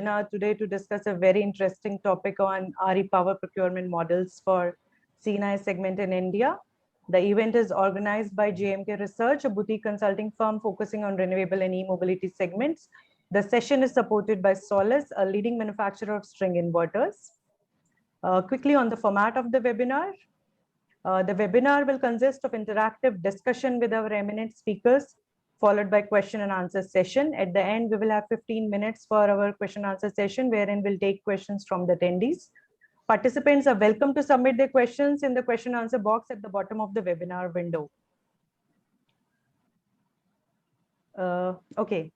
Today to discuss a very interesting topic on RE power procurement models for C&I segment in India. The event is organized by JMK Research, a boutique consulting firm focusing on renewable and e-mobility segments. The session is supported by Solis, a leading manufacturer of string inverters. Quickly on the format of the webinar. The webinar will consist of interactive discussion with our eminent speakers, followed by question and answer session. At the end, we will have 15 minutes for our question and answer session, wherein we'll take questions from the attendees. Participants are welcome to submit their questions in the question and answer box at the bottom of the webinar window. Okay.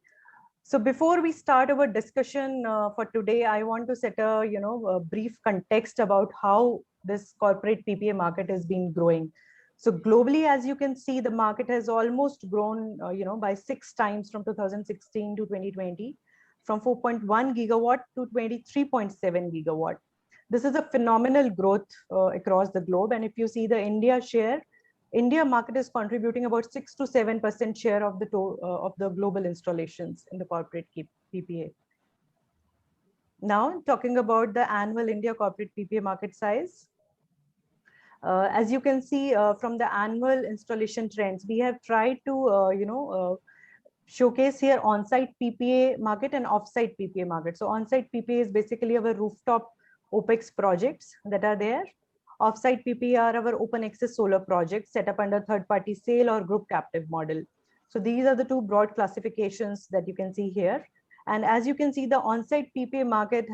So before we start our discussion for today, I want to set a brief context about how this corporate PPA market has been growing. So globally, as you can see, the market has almost grown, by 6 times from 2016 to 2020, from 4.1 gigawatt to 23.7 gigawatt. This is a phenomenal growth across the globe. And if you see the India share, India market is contributing about 6 to 7% share of the global installations in the corporate PPA. Now, talking about the annual India corporate PPA market size. As you can see from the annual installation trends, we have tried to, showcase here on-site PPA market and off-site PPA market. So on-site PPA is basically our rooftop OPEX projects that are there. Off-site PPA are our open access solar projects set up under third-party sale or group captive model. So these are the two broad classifications that you can see here. And as you can see, the on-site PPA market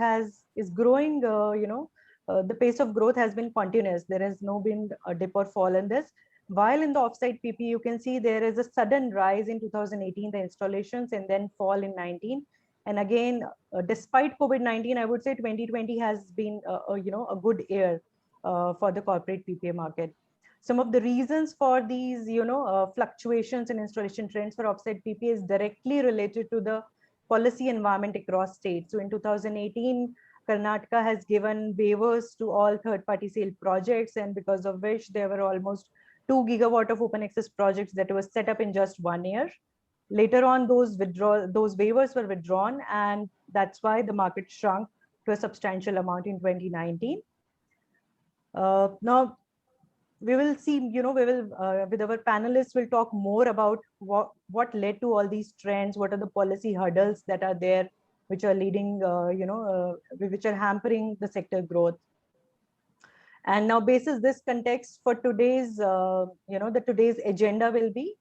is growing, the pace of growth has been continuous. There has no been a dip or fall in this. While in the offsite PP, you can see there is a sudden rise in 2018, the installations, and then fall in 19. And again, despite COVID-19, I would say 2020 has been a good year for the corporate PPA market. Some of the reasons for these fluctuations in installation trends for offsite PPA is directly related to the policy environment across states. So in 2018, Karnataka has given waivers to all third-party sale projects, and because of which there were almost 2 gigawatt of open access projects that were set up in just 1 year. Later on, those waivers were withdrawn, and that's why the market shrunk to a substantial amount in 2019. Now, we will see, with our panelists, we'll talk more about what led to all these trends, what are the policy hurdles that are there, which are leading, which are hampering the sector growth. And now, basis this context for today's, today's agenda will be,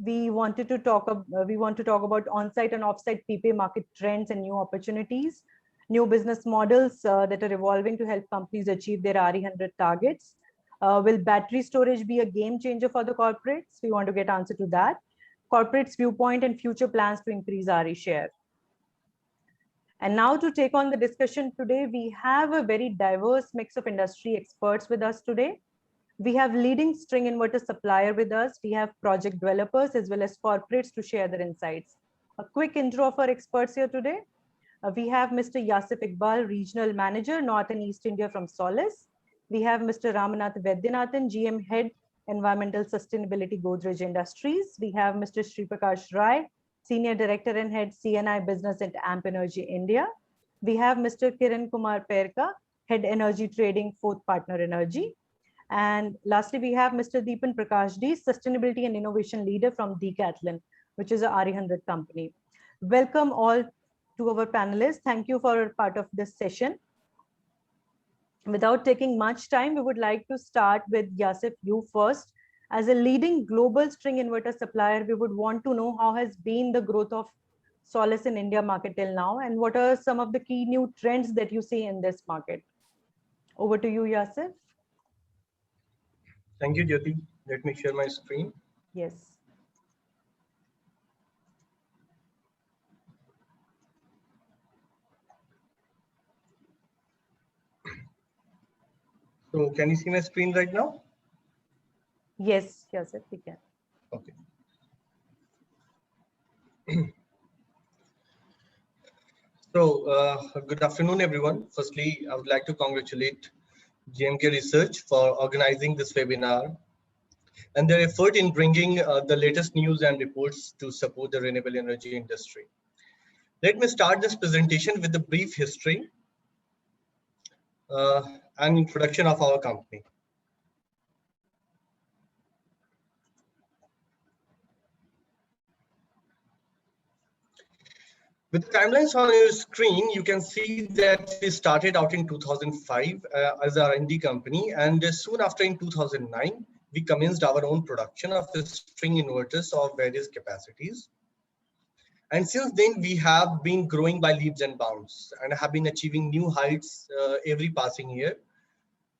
we want to talk about on-site and off-site PPA market trends and new opportunities, new business models that are evolving to help companies achieve their RE100 targets. Will battery storage be a game changer for the corporates? We want to get answer to that. Corporates' viewpoint and future plans to increase RE share. And now to take on the discussion today, we have a very diverse mix of industry experts with us today. We have leading string inverter supplier with us. We have project developers as well as corporates to share their insights. A quick intro of our experts here today. We have Mr. Yasif Iqbal, Regional Manager, North and East India from Solis. We have Mr. Ramanath Vaidyanathan, GM Head, Environmental Sustainability, Godrej Industries. We have Mr. Sri Prakash Rai, Senior Director and Head, CNI Business at AMP Energy India. We have Mr. Kiran Kumar Perka, Head Energy Trading, Fourth Partner Energy. And lastly, we have Mr. Deepan Prakash D, Sustainability and Innovation Leader from Decathlon, which is a RE100 company. Welcome all to our panelists. Thank you for part of this session. Without taking much time, we would like to start with Yasif, you first. As a leading global string inverter supplier, we would want to know how has been the growth of Solis in India market till now, and what are some of the key new trends that you see in this market? Over to you, Yasif. Thank you, Jyoti. Let me share my screen. Yes. So can you see my screen right now? Yes, Yasif, we can. Okay. So good afternoon, everyone. Firstly, I would like to congratulate JMK Research for organizing this webinar and their effort in bringing the latest news and reports to support the renewable energy industry. Let me start this presentation with a brief history and introduction of our company. With the timelines on your screen, you can see that we started out in 2005 as an R&D company, and soon after in 2009, we commenced our own production of the string inverters of various capacities. And since then, we have been growing by leaps and bounds and have been achieving new heights every passing year.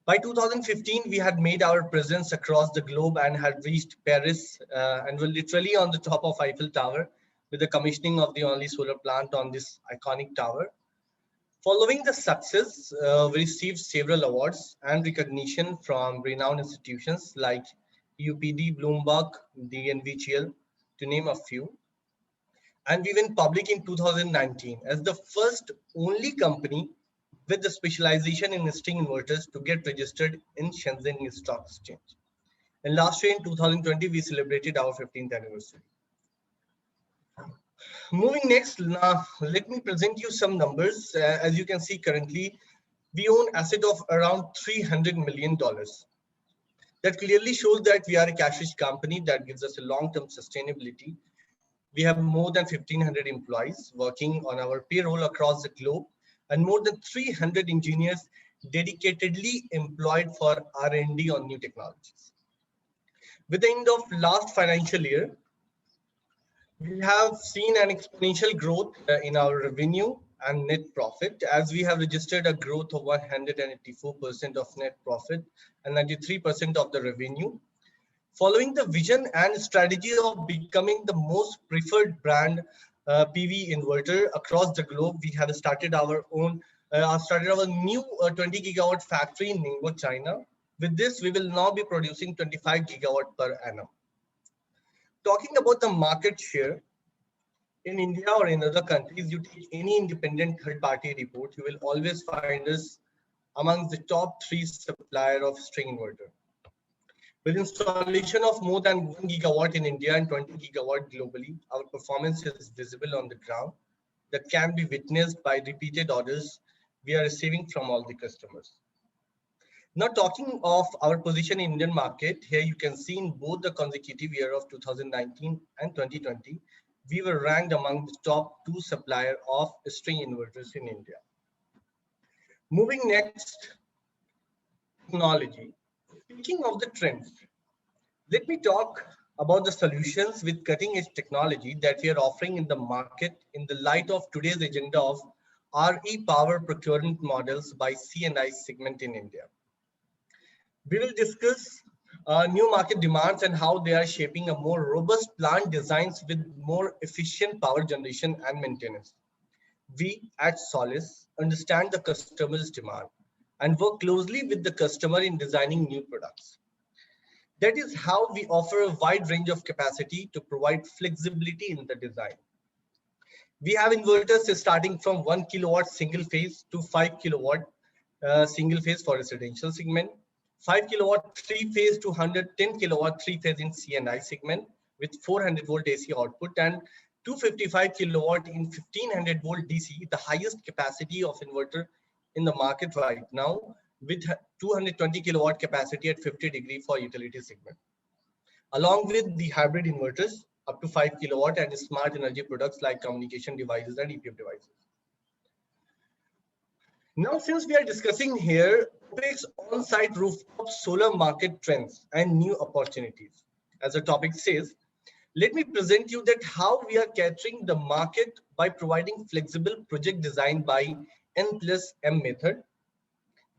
By 2015, we had made our presence across the globe and had reached Paris and were literally on the top of Eiffel Tower with the commissioning of the only solar plant on this iconic tower. Following the success, we received several awards and recognition from renowned institutions like UPD, Bloomberg, the NVGL, to name a few. And we went public in 2019 as the first only company with the specialization in string inverters to get registered in Shenzhen Stock Exchange. And last year in 2020, we celebrated our 15th anniversary. Moving next, now let me present you some numbers. As you can see currently, we own asset of around $300 million. That clearly shows that we are a cash-rich company that gives us a long-term sustainability. We have more than 1,500 employees working on our payroll across the globe and more than 300 engineers dedicatedly employed for R&D on new technologies. With the end of last financial year, we have seen an exponential growth in our revenue and net profit, as we have registered a growth of 184% of net profit and 93% of the revenue. Following the vision and strategy of becoming the most preferred brand PV inverter across the globe, we have started our new 20 gigawatt factory in Ningbo, China. With this, we will now be producing 25 gigawatt per annum. Talking about the market share, in India or in other countries, you take any independent third-party report, you will always find us amongst the top 3 supplier of string inverter. With installation of more than 1 gigawatt in India and 20 gigawatt globally, our performance is visible on the ground that can be witnessed by repeated orders we are receiving from all the customers. Now, talking of our position in Indian market, here you can see in both the consecutive year of 2019 and 2020, we were ranked among the top 2 supplier of string inverters in India. Moving next, technology. Speaking of the trends, let me talk about the solutions with cutting edge technology that we are offering in the market in the light of today's agenda of RE power procurement models by C&I segment in India. We will discuss new market demands and how they are shaping a more robust plant designs with more efficient power generation and maintenance. We at Solis understand the customer's demand and work closely with the customer in designing new products. That is how we offer a wide range of capacity to provide flexibility in the design. We have inverters starting from 1 kilowatt single phase to 5 kilowatt single phase for residential segment, 5 kilowatt 3 phase to 110 kilowatt 3 phase in C&I segment with 400 volt AC output, and 255 kilowatt in 1500 volt DC, the highest capacity of inverter in the market right now, with 220 kilowatt capacity at 50 degree for utility segment, along with the hybrid inverters up to 5 kilowatt and smart energy products like communication devices and EPF devices. Now, since we are discussing here topics on-site rooftop solar market trends and new opportunities, as the topic says, let me present you that how we are capturing the market by providing flexible project design by N+M method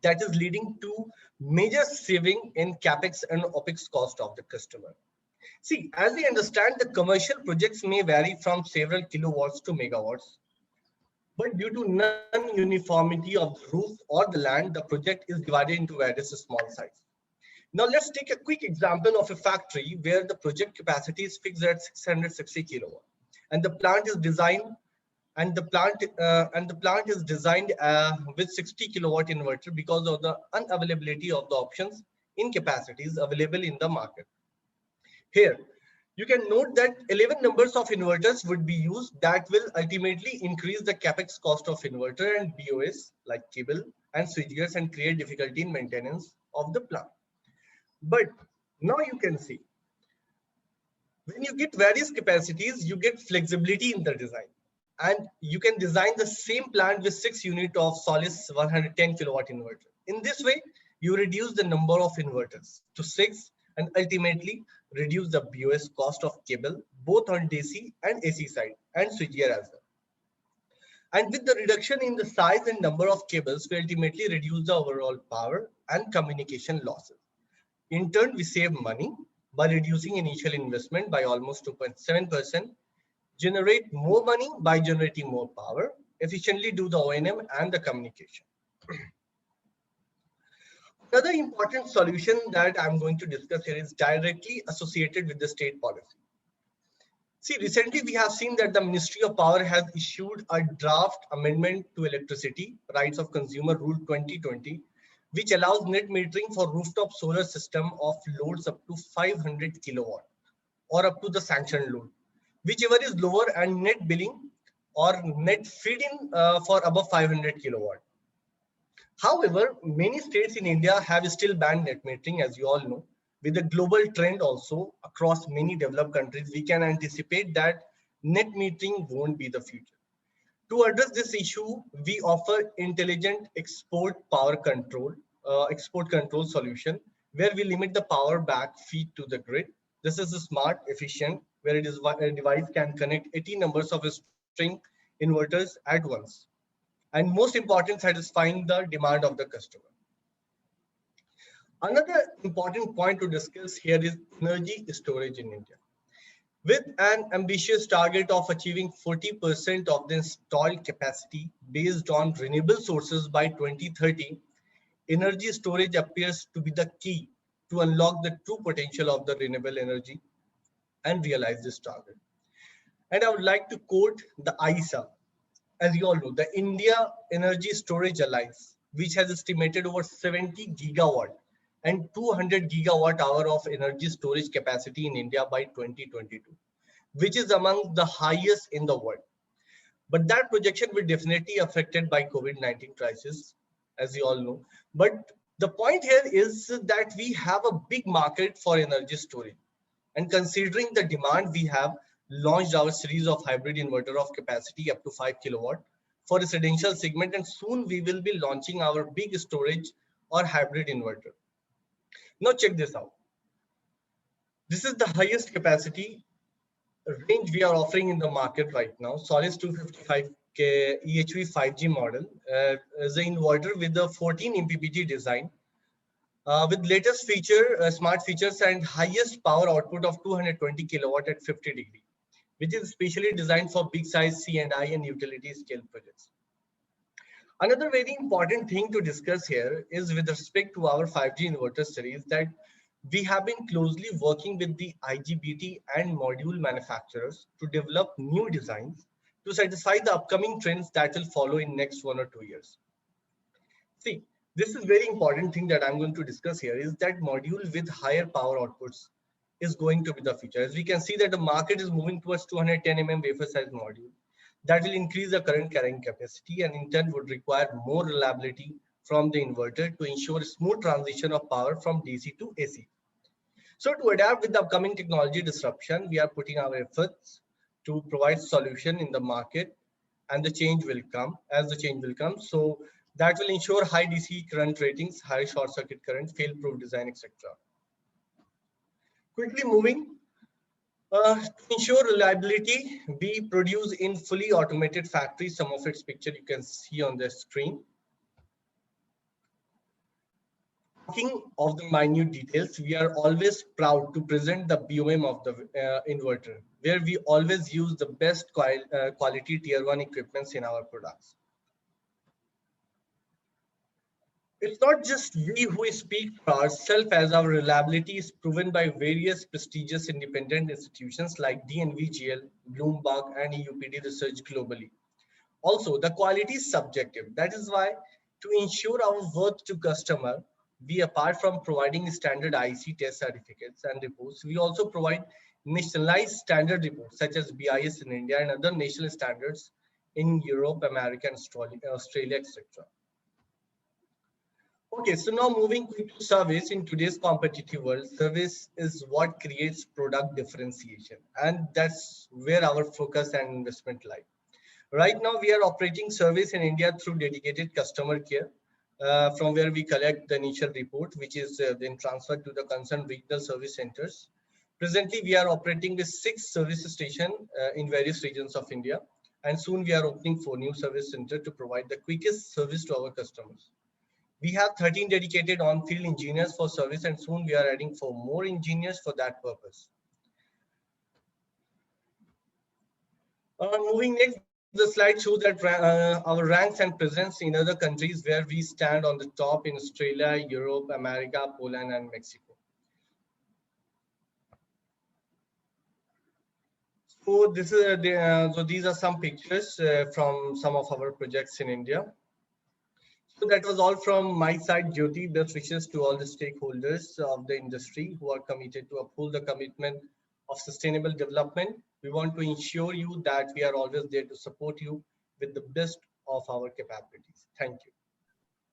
that is leading to major saving in capex and opex cost of the customer. See, as we understand, the commercial projects may vary from several kilowatts to megawatts, but due to non-uniformity of the roof or the land, the project is divided into various small sites. Now let's take a quick example of a factory where the project capacity is fixed at 660 kilowatt, and the plant is designed with 60 kilowatt inverter because of the unavailability of the options in capacities available in the market. Here, You can note that 11 numbers of inverters would be used that will ultimately increase the capex cost of inverter and BOS like cable and switchgears and create difficulty in maintenance of the plant. But now you can see, when you get various capacities, you get flexibility in the design. And you can design the same plant with 6 units of Solis 110 kilowatt inverter. In this way, you reduce the number of inverters to 6 and ultimately reduce the BOS cost of cable, both on DC and AC side and switchgear as well. And with the reduction in the size and number of cables, we ultimately reduce the overall power and communication losses. In turn, we save money by reducing initial investment by almost 2.7%, generate more money by generating more power, efficiently do the O&M and the communication. Another important solution that I'm going to discuss here is directly associated with the state policy. See, recently we have seen that the Ministry of Power has issued a draft amendment to Electricity Rights of Consumer Rule 2020, which allows net metering for rooftop solar system of loads up to 500 kilowatt or up to the sanctioned load, whichever is lower, and net billing or net feed-in for above 500 kilowatt. However, many states in India have still banned net metering, as you all know. With the global trend also across many developed countries, we can anticipate that net metering won't be the future. To address this issue, we offer intelligent export control solution where we limit the power back feed to the grid. This is a smart, efficient, where a device can connect 80 numbers of string inverters at once. And most important, satisfying the demand of the customer. Another important point to discuss here is energy storage in India. With an ambitious target of achieving 40% of the installed capacity based on renewable sources by 2030, energy storage appears to be the key to unlock the true potential of the renewable energy and realize this target. And I would like to quote the ISA. As you all know, the India Energy Storage Alliance, which has estimated over 70 gigawatt and 200 gigawatt hour of energy storage capacity in India by 2022, which is among the highest in the world. But that projection will definitely affected by COVID-19 crisis, as you all know. But the point here is that we have a big market for energy storage. And considering the demand, we have launched our series of hybrid inverter of capacity up to 5 kilowatt for residential segment, and soon we will be launching our big storage or hybrid inverter. Now check this out. This is the highest capacity range we are offering in the market right now. Solis 255K EHV 5G model is an inverter with the 14 MPPT design with latest smart features and highest power output of 220 kilowatt at 50 degree, which is specially designed for big size C&I and utility scale projects. Another very important thing to discuss here is with respect to our 5G inverter series that we have been closely working with the IGBT and module manufacturers to develop new designs to satisfy the upcoming trends that will follow in next 1 or 2 years. See, this is very important thing that I'm going to discuss here is that module with higher power outputs is going to be the future. As we can see that the market is moving towards 210 mm wafer size module that will increase the current carrying capacity and in turn would require more reliability from the inverter to ensure smooth transition of power from DC to AC. So to adapt with the upcoming technology disruption, we are putting our efforts to provide solution in the market, and the change will come as the change will come. So that will ensure high DC current ratings, high short circuit current, fail-proof design, etc. Quickly moving, to ensure reliability, we produce in fully automated factories. Some of its picture you can see on the screen. Talking of the minute details, we are always proud to present the BOM of the inverter, where we always use the best quality tier 1 equipments in our products. It's not just we who speak for ourselves, as our reliability is proven by various prestigious independent institutions like DNVGL, Bloomberg, and EUPD Research globally. Also, the quality is subjective. That is why, to ensure our worth to customer, we, apart from providing standard IC test certificates and reports, we also provide nationalized standard reports such as BIS in India and other national standards in Europe, America, and Australia, etc. Okay, so now moving quick to service. In today's competitive world, service is what creates product differentiation, and that's where our focus and investment lie. Right now, we are operating service in India through dedicated customer care, from where we collect the initial report, which is then transferred to the concerned regional service centers. Presently, we are operating with 6 service stations in various regions of India, and soon we are opening 4 new service centers to provide the quickest service to our customers. We have 13 dedicated on-field engineers for service, and soon we are adding 4 more engineers for that purpose. Moving next, the slide shows that our ranks and presence in other countries where we stand on the top in Australia, Europe, America, Poland, and Mexico. So this is so these are some pictures from some of our projects in India. So that was all from my side, Jyoti. Best wishes to all the stakeholders of the industry who are committed to uphold the commitment of sustainable development. We want to ensure you that we are always there to support you with the best of our capabilities. Thank you.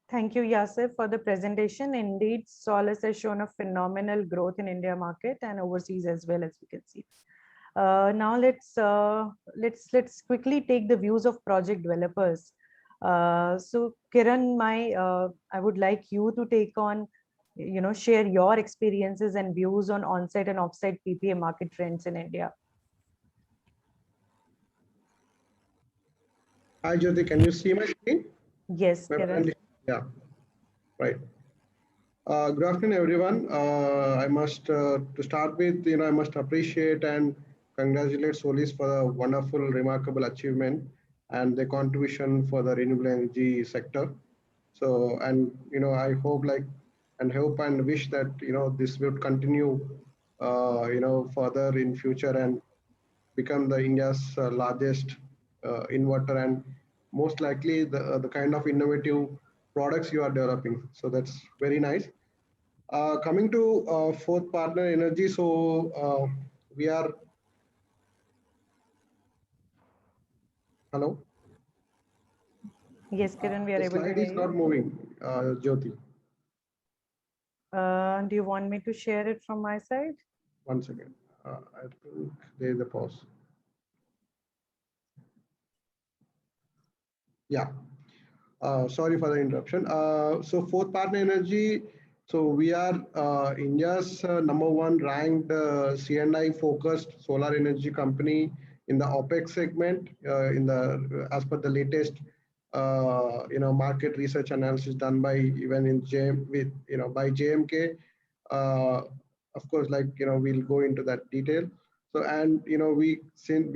Thank you, Yasir, for the presentation. Indeed, Solace has shown a phenomenal growth in India market and overseas as well, as we can see. Now let's quickly take the views of project developers. So Kiran, I would like you to take on, share your experiences and views on on-site and off-site PPA market trends in India. Hi, Jyoti, can you see my screen? Yes, Kiran. Yeah, right. Good afternoon, everyone. I must, to start with, I must appreciate and congratulate Solis for a wonderful, remarkable achievement and the contribution for the renewable energy sector. So, and, I hope and wish that, this will continue, further in future and become the India's largest inverter and most likely the kind of innovative products you are developing. So that's very nice. Coming to fourth partner energy, so we are. Hello. Yes, Kiran, we are able to hear you. The slide is not moving, Jyoti. Do you want me to share it from my side? One second. I think there is a pause. Yeah. Sorry for the interruption. So fourth partner energy. So we are India's #1 ranked C&I focused solar energy company in the OPEX segment. As per the latest market research analysis done by even in by JMK. Of course, we'll go into that detail. So and we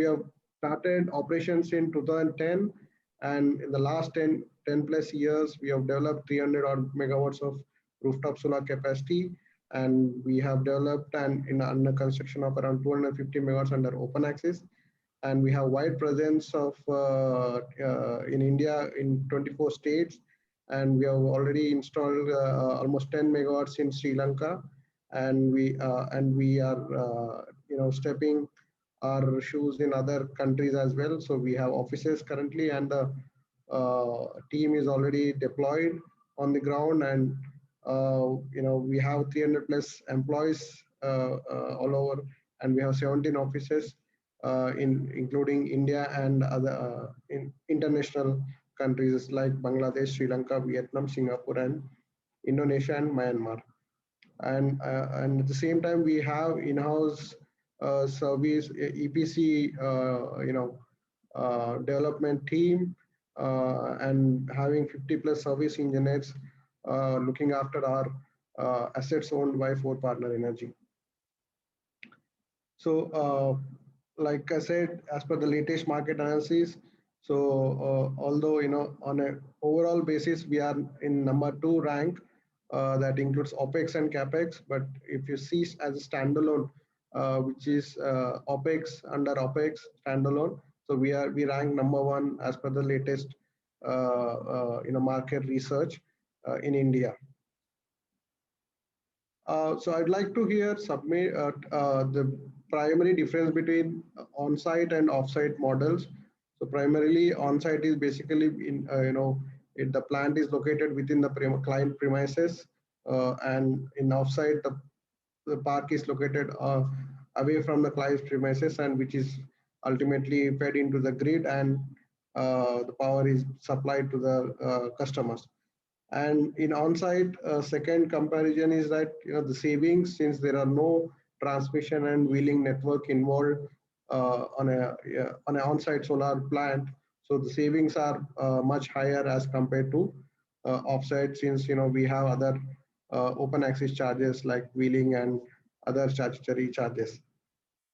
have started operations in 2010, and in the last 10 plus years we have developed 300 odd megawatts of rooftop solar capacity, and we have developed and under construction of around 250 megawatts under open access, and we have wide presence of in India in 24 states, and we have already installed almost 10 megawatts in Sri Lanka, and we are stepping our shoes in other countries as well. So we have offices currently, and the team is already deployed on the ground, and we have 300 plus employees all over, and we have 17 offices including India and other international countries like Bangladesh, Sri Lanka, Vietnam, Singapore, and Indonesia and Myanmar. And at the same time, we have in-house service EPC development team and having 50 plus service engineers looking after our assets owned by fourth partner energy. So like I said, as per the latest market analysis, so although on an overall basis we are in #2 rank, that includes OPEX and CAPEX, but if you see as a standalone, which is OPEX under OPEX standalone, so we rank #1 as per the latest market research in India. So I'd like to here submit the primary difference between on-site and off-site models. So primarily on-site is basically in, if the plant is located within the client premises, and in off-site, the park is located away from the client's premises, and which is ultimately fed into the grid, and the power is supplied to the customers. And in on-site, second comparison is that the savings, since there are no transmission and wheeling network involved on an on-site solar plant, so the savings are much higher as compared to off-site, since we have other open access charges like wheeling and other statutory charges.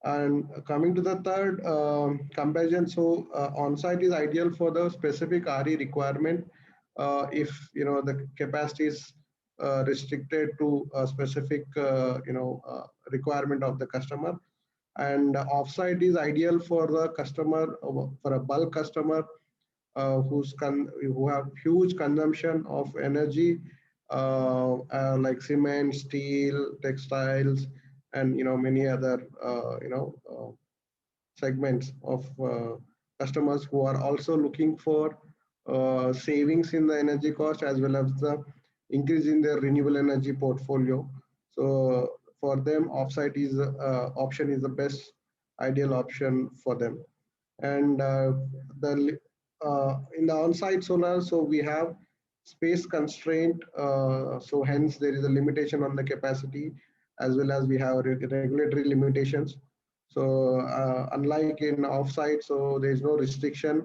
And coming to the third comparison, so on-site is ideal for the specific RE requirement if the capacity is restricted to a specific requirement of the customer. And off-site is ideal for the customer, for a bulk customer who have huge consumption of energy, like cement, steel, textiles, and many other segments of customers who are also looking for savings in the energy cost, as well as the increase in their renewable energy portfolio. So for them, offsite is option is the best ideal option for them. And in the on-site solar, so we have space constraint, so hence there is a limitation on the capacity, as well as we have regulatory limitations. So unlike in offsite, so there is no restriction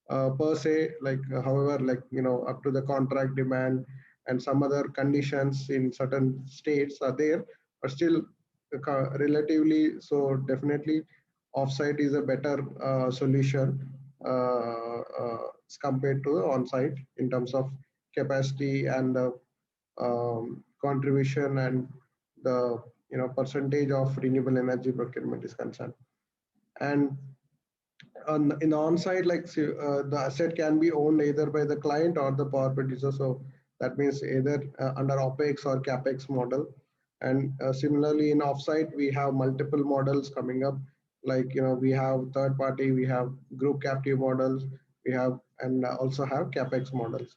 per se, like however, like up to the contract demand and some other conditions in certain states are there, but still relatively, so definitely offsite is a better solution compared to the on-site in terms of capacity and the contribution and the percentage of renewable energy procurement is concerned. And in the on-site, like the asset can be owned either by the client or the power producer. So that means either under OPEX or CAPEX model. And similarly in offsite, we have multiple models coming up. Like we have third party, we have group captive models, we have and also have CAPEX models.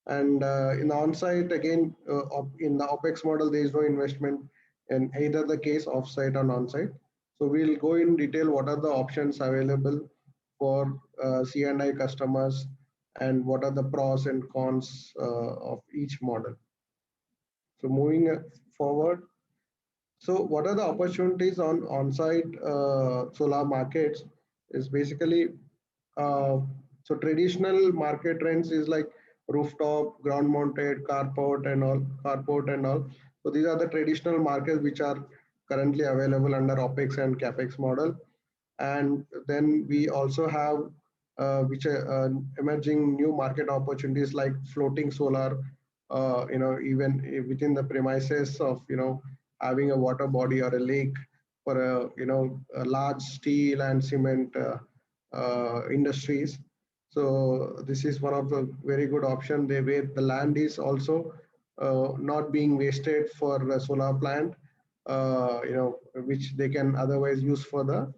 And in the on-site, again, in the OPEX model, there is no investment in either the case offsite or on-site. So we'll go in detail what are the options available for C&I customers and what are the pros and cons of each model. So moving forward, so what are the opportunities on on-site solar markets is basically, so traditional market trends is like rooftop, ground mounted, carport and all. So these are the traditional markets which are currently available under OPEX and CAPEX model. And then we also have which are emerging new market opportunities like floating solar, even within the premises of having a water body or a lake for a large steel and cement industries. So this is one of the very good option there, where the land is also not being wasted for a solar plant, which they can otherwise use for their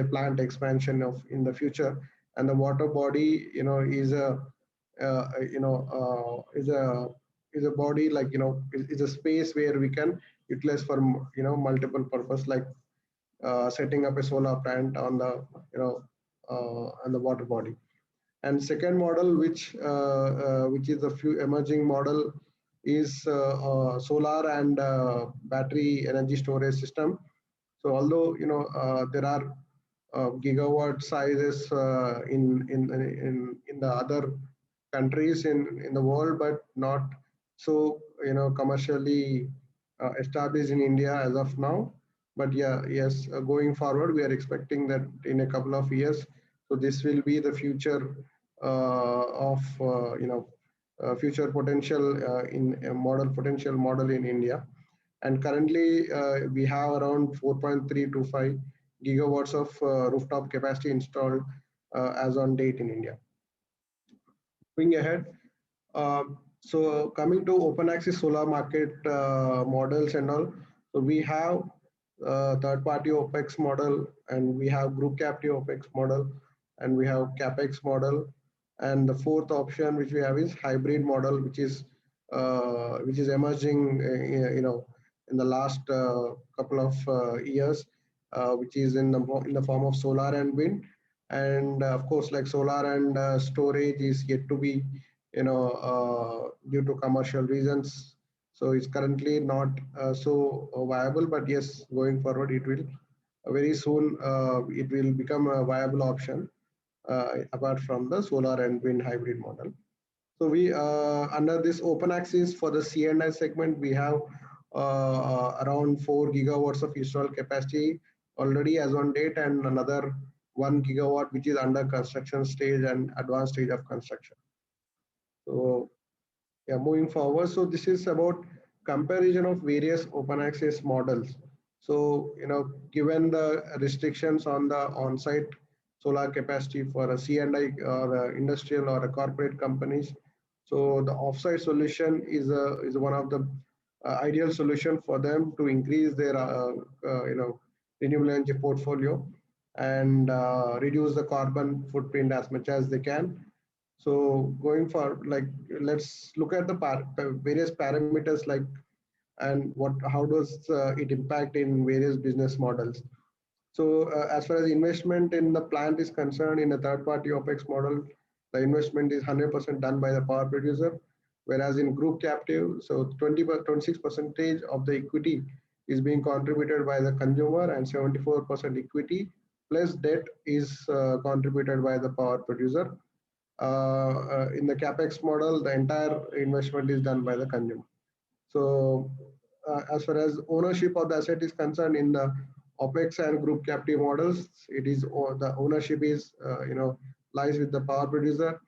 plant expansion in the future. And the water body, is a is a body, like is a space where we can utilize for multiple purpose, like setting up a solar plant on the on the water body. And second model, which is a few emerging model, is solar and battery energy storage system. So although there are gigawatt sizes in the other countries in the world, but not so commercially established in India as of now. But yeah, yes, going forward, we are expecting that in a couple of years. So this will be the future of future potential in a potential model in India. And currently we have around 4.325 gigawatts of rooftop capacity installed as on date in India. Moving ahead, so coming to open access solar market models and all, so we have third-party OPEX model, and we have group captive OPEX model, and we have CapEx model. And the fourth option which we have is hybrid model, which is emerging, in the last couple of years, which is in the form of solar and wind. And of course, like solar and storage is yet to be, due to commercial reasons. So it's currently not so viable, but yes, going forward, it will very soon it will become a viable option apart from the solar and wind hybrid model. So we under this open access for the C&I segment, we have around 4 gigawatts of installed capacity already as on date, and another 1 gigawatt which is under construction stage and advanced stage of construction. So yeah, moving forward. So this is about comparison of various open access models. So, given the restrictions on the on-site solar capacity for a C&I or a industrial or a corporate companies, so the off-site solution is one of the ideal solution for them to increase their renewable energy portfolio and reduce the carbon footprint as much as they can. So going forward, like, let's look at the various parameters, like, and how does it impact in various business models. So as far as investment in the plant is concerned, in a third-party OPEX model, the investment is 100% done by the power producer, whereas in group captive, so 26% of the equity is being contributed by the consumer, and 74% equity plus debt is contributed by the power producer. In the capex model, the entire investment is done by the consumer. So as far as ownership of the asset is concerned, in the OPEX and group captive models, it is the ownership is lies with the power producer,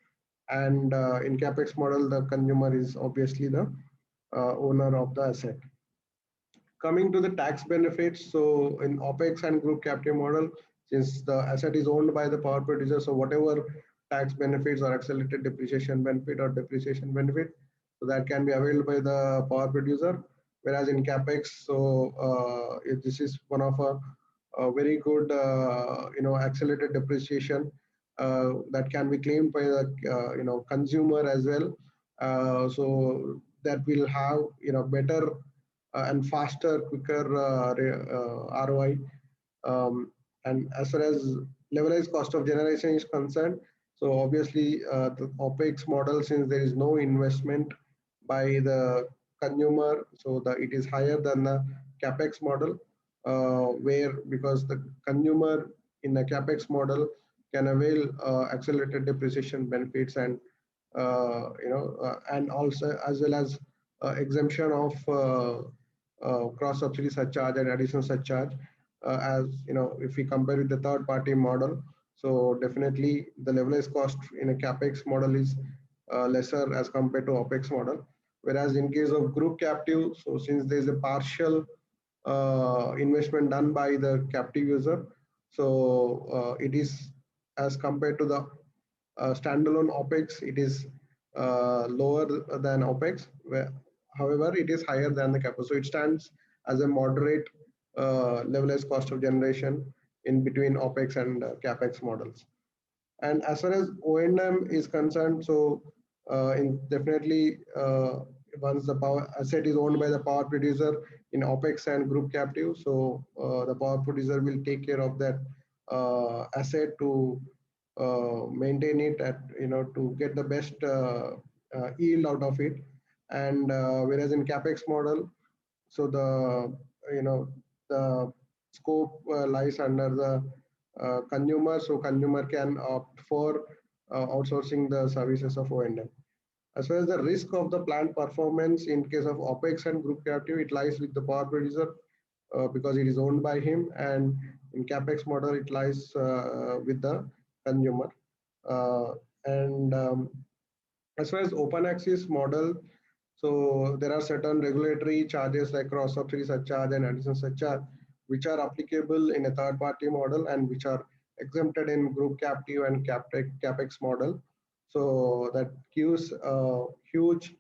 and in capex model, the consumer is obviously the owner of the asset. Coming to the tax benefits, so in OPEX and group captive model, since the asset is owned by the power producer, so whatever tax benefits or accelerated depreciation benefit or depreciation benefit, so that can be availed by the power producer. Whereas in capex, so this is one of a very good accelerated depreciation that can be claimed by the consumer as well. So that will have better and faster, quicker ROI. And as far as levelized cost of generation is concerned, so obviously the OPEX model, since there is no investment by the consumer, so it is higher than the CapEx model, where because the consumer in the CapEx model can avail accelerated depreciation benefits and and also as well as exemption of cross subsidy surcharge and additional surcharge, as if we compare with the third party model. So definitely the levelized cost in a capex model is lesser as compared to OPEX model. Whereas in case of group captive, so since there is a partial investment done by the captive user, so it is as compared to the standalone OPEX, it is lower than OPEX. However, it is higher than the CapEx. So it stands as a moderate levelized cost of generation in between OPEX and CapEx models. And as far as O&M is concerned, so definitely once the power asset is owned by the power producer in OPEX and group captive, so the power producer will take care of that asset to maintain it at to get the best yield out of it. And whereas in capex model, so the scope lies under the consumer, so consumer can opt for outsourcing the services of O&M. As far as the risk of the plant performance in case of OPEX and group captive, it lies with the power producer because it is owned by him, and in capex model it lies with the consumer. And as far as open access model, so there are certain regulatory charges like cross subsidy surcharge and additional surcharge, which are applicable in a third party model and which are exempted in group captive and capex model. So that gives huge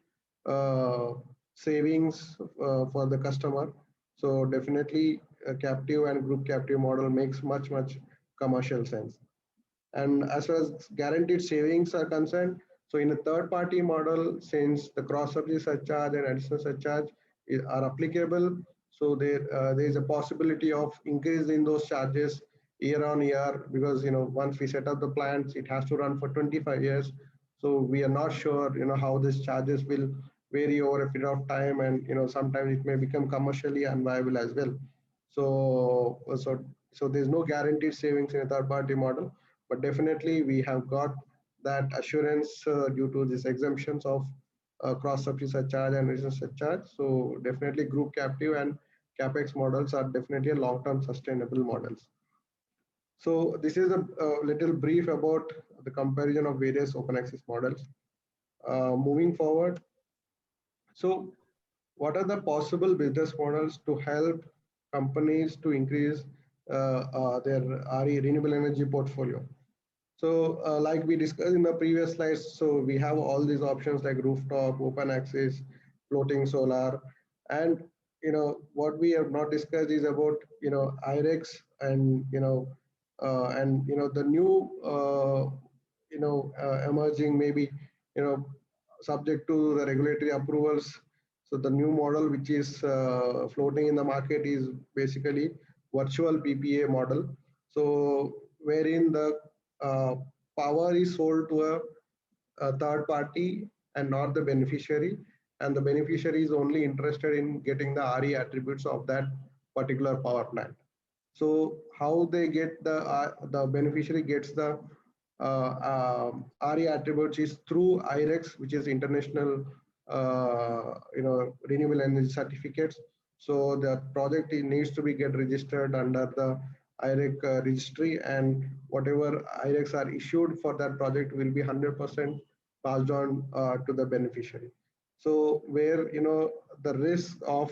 savings for the customer. So definitely captive and group captive model makes much commercial sense. And as far as guaranteed savings are concerned, so in a third party model, since the cross subsidy surcharge and additional surcharge are applicable, so there is a possibility of increase in those charges year on year, because once we set up the plants, it has to run for 25 years. So we are not sure how these charges will vary over a period of time, and sometimes it may become commercially unviable as well. So there's no guaranteed savings in a third party model, but definitely we have got that assurance due to these exemptions of cross subsidy surcharge and additional surcharge. So definitely group captive and capex models are definitely a long-term sustainable models. So this is a little brief about the comparison of various open access models. Moving forward, so what are the possible business models to help companies to increase their RE renewable energy portfolio? So like we discussed in the previous slides, so we have all these options like rooftop, open access, floating solar, and what we have not discussed is about IREX and the new emerging, maybe subject to the regulatory approvals. So the new model which is floating in the market is basically virtual PPA model. So wherein the power is sold to a third party and not the beneficiary, and the beneficiary is only interested in getting the RE attributes of that particular power plant. So how they get the beneficiary gets the RE attributes is through IREX, which is international renewable energy certificates. So the project needs to be get registered under the IREC registry, and whatever IRECs are issued for that project will be 100% passed on to the beneficiary. So where the risk of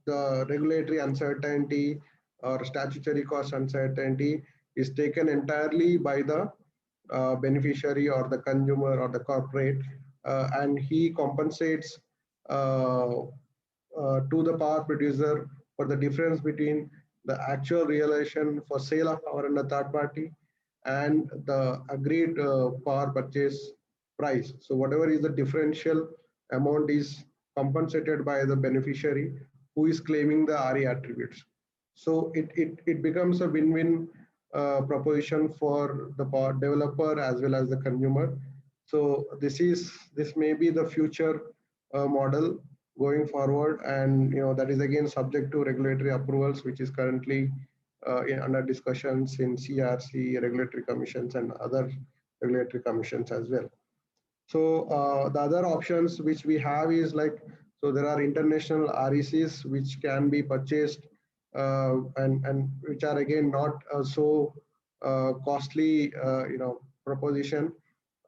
the regulatory uncertainty or statutory cost uncertainty is taken entirely by the beneficiary or the consumer or the corporate, and he compensates to the power producer for the difference between the actual realization for sale of power in a third party and the agreed power purchase price. So whatever is the differential amount is compensated by the beneficiary who is claiming the RE attributes. So it becomes a win-win proposition for the power developer as well as the consumer. So this may be the future model going forward, and that is again subject to regulatory approvals, which is currently under discussions in CRC, regulatory commissions, and other regulatory commissions as well. So the other options which we have is like, so there are international RECs which can be purchased and which are again not so costly proposition.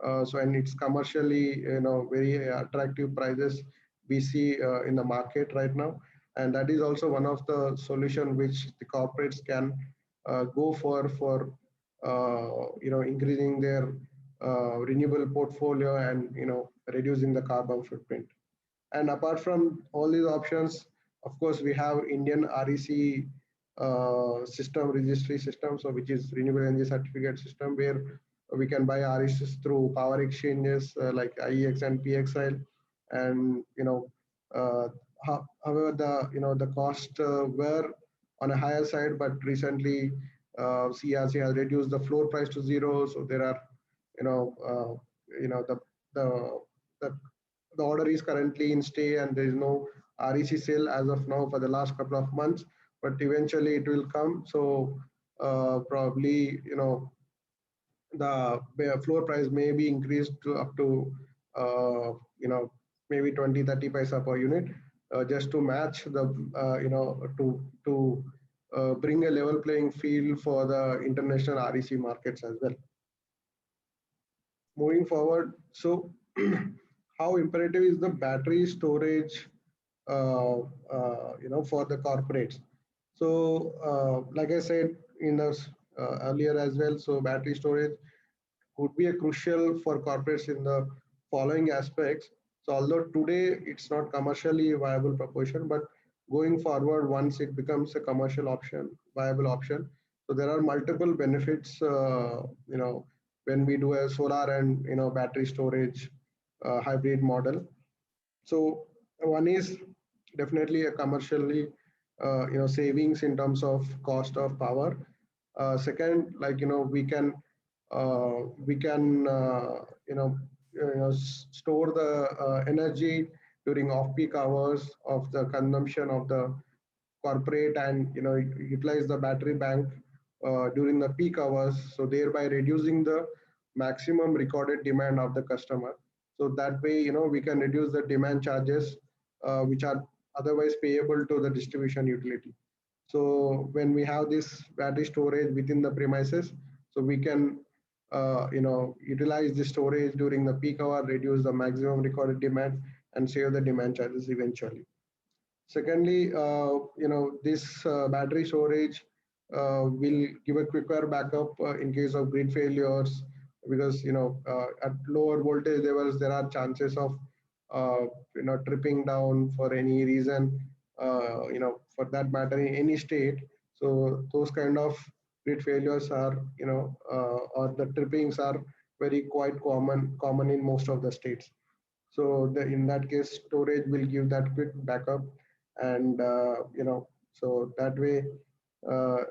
So and it's commercially very attractive prices we see in the market right now, and that is also one of the solution which the corporates can go for increasing their renewable portfolio and reducing the carbon footprint. And apart from all these options, of course, we have Indian REC system, registry system, so which is renewable energy certificate system, where we can buy RECs through power exchanges like IEX and PXIL. And however, the cost were on a higher side, but recently CRC has reduced the floor price to zero. So there are the order is currently in stay, and there is no REC sale as of now for the last couple of months, but eventually it will come. So probably the floor price may be increased to up to maybe 20-30 paisa per unit, just to match the to bring a level playing field for the international REC markets as well. Moving forward, so how imperative is the battery storage for the corporates? So like I said in the earlier as well, so battery storage would be a crucial for corporates in the following aspects. So although today it's not commercially viable proposition, but going forward, once it becomes a commercial option, viable option. So there are multiple benefits, when we do a solar and battery storage hybrid model. So one is definitely a commercially savings in terms of cost of power. Second, like we can store the energy during off-peak hours of the consumption of the corporate, and utilize the battery bank during the peak hours, so thereby reducing the maximum recorded demand of the customer. So that way we can reduce the demand charges which are otherwise payable to the distribution utility. So when we have this battery storage within the premises, so we can utilize the storage during the peak hour, reduce the maximum recorded demand, and save the demand charges eventually. Secondly, this battery storage will give a quicker backup in case of grid failures, because at lower voltage levels there are chances of tripping down for any reason, for that matter in any state. So those kind of grid failures are or the trippings are very quite common in most of the states. So in that case, storage will give that quick backup, and so that way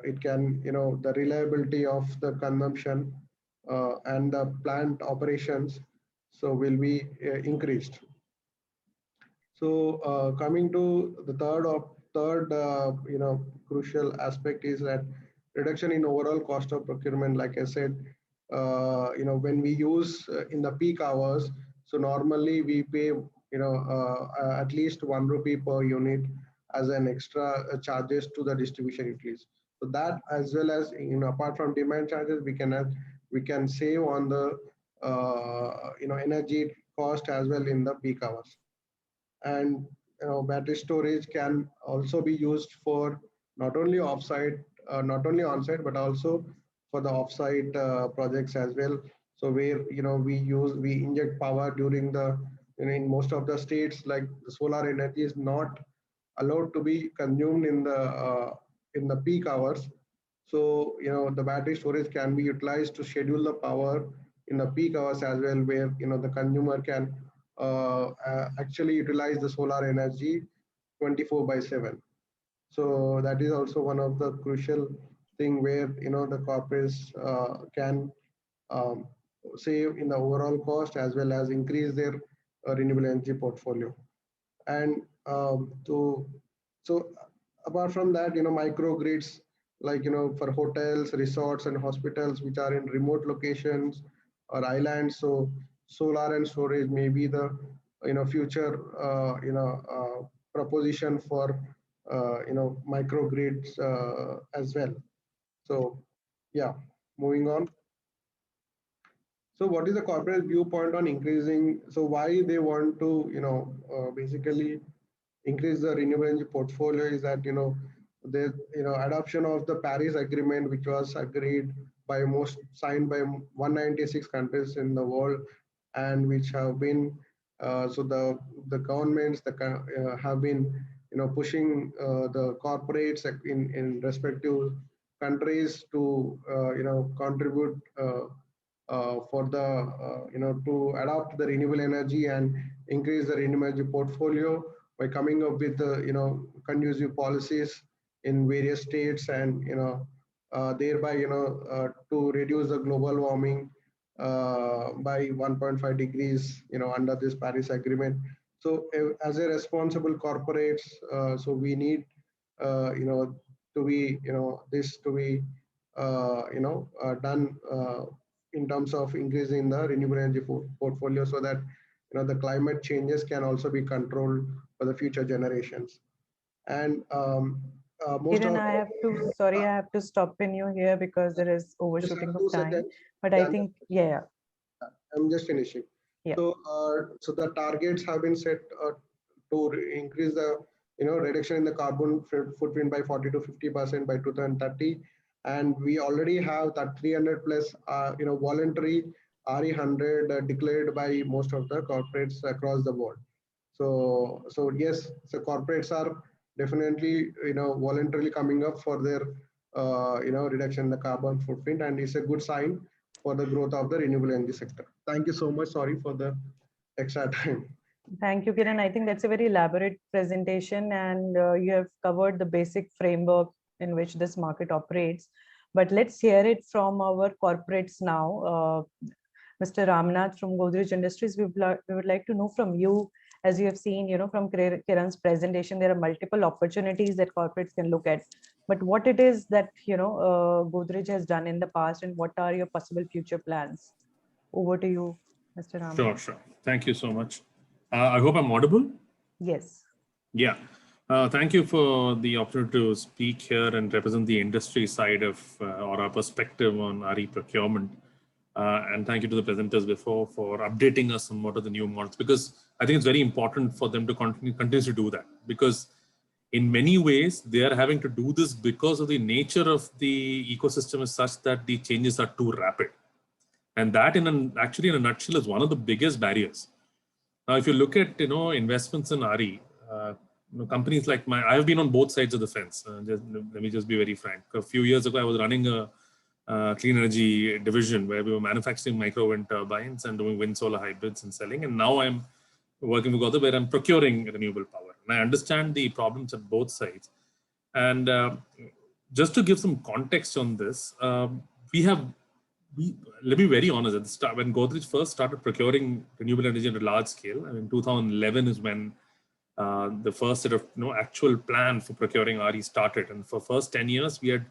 it can the reliability of the consumption and the plant operations so will be increased. So coming to the third crucial aspect is that reduction in overall cost of procurement. Like I said, when we use in the peak hours, so normally we pay at least 1 rupee per unit as an extra charges to the distribution utilities. So that, as well as apart from demand charges, we can save on the energy cost as well in the peak hours. And battery storage can also be used for not only offsite, not only on-site, but also for the offsite projects as well. So where we inject power during the in most of the states, like the solar energy is not allowed to be consumed in the peak hours. So the battery storage can be utilized to schedule the power in the peak hours as well, where the consumer can actually utilize the solar energy 24/7. So that is also one of the crucial thing where the corporates can um, save in the overall cost as well as increase their renewable energy portfolio. And so apart from that, microgrids, like for hotels, resorts, and hospitals which are in remote locations or islands, so solar and storage may be the future proposition for microgrids as well. So yeah, moving on. So what is the corporate viewpoint on increasing? So why they want to basically increase the renewable energy portfolio is that the adoption of the Paris Agreement, which was agreed by signed by 196 countries in the world, and which have been so the governments have been pushing the corporates in respective countries to contribute for the to adopt the renewable energy and increase the renewable energy portfolio by coming up with the conducive policies in various states, and thereby to reduce the global warming by 1.5 degrees under this Paris Agreement. So as a responsible corporates, so we need to be this to be done in terms of increasing the renewable energy portfolio, so that the climate changes can also be controlled for the future generations. And Kiran, I have to stop in you here because there is overshooting of time. Seconds. But I think, yeah. I'm just finishing. Yeah. So the targets have been set to increase the reduction in the carbon footprint by 40 to 50% by 2030, and we already have that 300 plus voluntary RE100 declared by most of the corporates across the board. So yes, so corporates are definitely, voluntarily coming up for their, reduction in the carbon footprint, and it's a good sign for the growth of the renewable energy sector. Thank you so much. Sorry for the extra time. Thank you, Kiran. I think that's a very elaborate presentation, and you have covered the basic framework in which this market operates. But let's hear it from our corporates now. Mr. Ramnath from Godrej Industries, we would like to know from you, as you have seen, from Kiran's presentation, there are multiple opportunities that corporates can look at. But what it is that, Godrej has done in the past, and what are your possible future plans? Over to you, Mr. Ramnath. Sure. Thank you so much. I hope I'm audible. Yes. Yeah. Thank you for the opportunity to speak here and represent the industry side of or our perspective on RE procurement. And thank you to the presenters before for updating us on what are the new models, because I think it's very important for them to continue to do that, because in many ways they are having to do this because of the nature of the ecosystem is such that the changes are too rapid. And that actually in a nutshell is one of the biggest barriers. Now, if you look at, investments in RE, companies like I have been on both sides of the fence. Let me just be very frank. A few years ago, I was running a clean energy division where we were manufacturing micro wind turbines and doing wind solar hybrids and selling. And now I'm working with Godrej where I'm procuring renewable power. And I understand the problems at both sides. And just to give some context on this, let me be very honest, at the start, when Godrej first started procuring renewable energy at a large scale, I mean, 2011 is when the first set of actual plan for procuring RE started. And for first 10 years, we had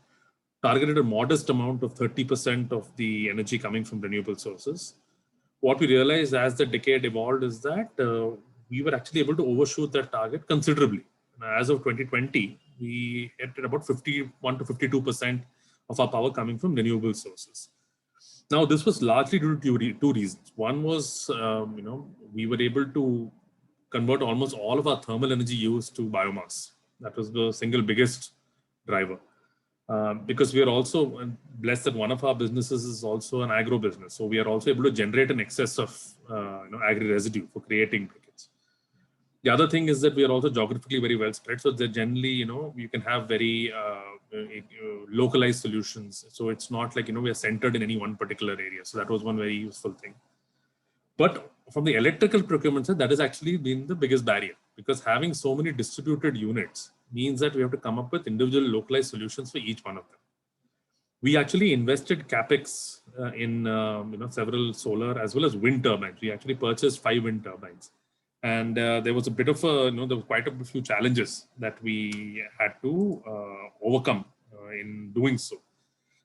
targeted a modest amount of 30% of the energy coming from renewable sources. What we realized as the decade evolved is that we were actually able to overshoot that target considerably. As of 2020, we hit about 51 to 52% of our power coming from renewable sources. Now, this was largely due to two reasons. One was, we were able to convert almost all of our thermal energy use to biomass. That was the single biggest driver. Because we are also blessed that one of our businesses is also an agro business. So we are also able to generate an excess of agri residue for creating briquettes. The other thing is that we are also geographically very well spread. So that generally, you can have very localized solutions. So it's not like, we are centered in any one particular area. So that was one very useful thing. But from the electrical procurement side, that has actually been the biggest barrier, because having so many distributed units means that we have to come up with individual localized solutions for each one of them. We actually invested capex in several solar as well as wind turbines. We actually purchased 5 wind turbines. And there was a bit of there was quite a few challenges that we had to overcome in doing so.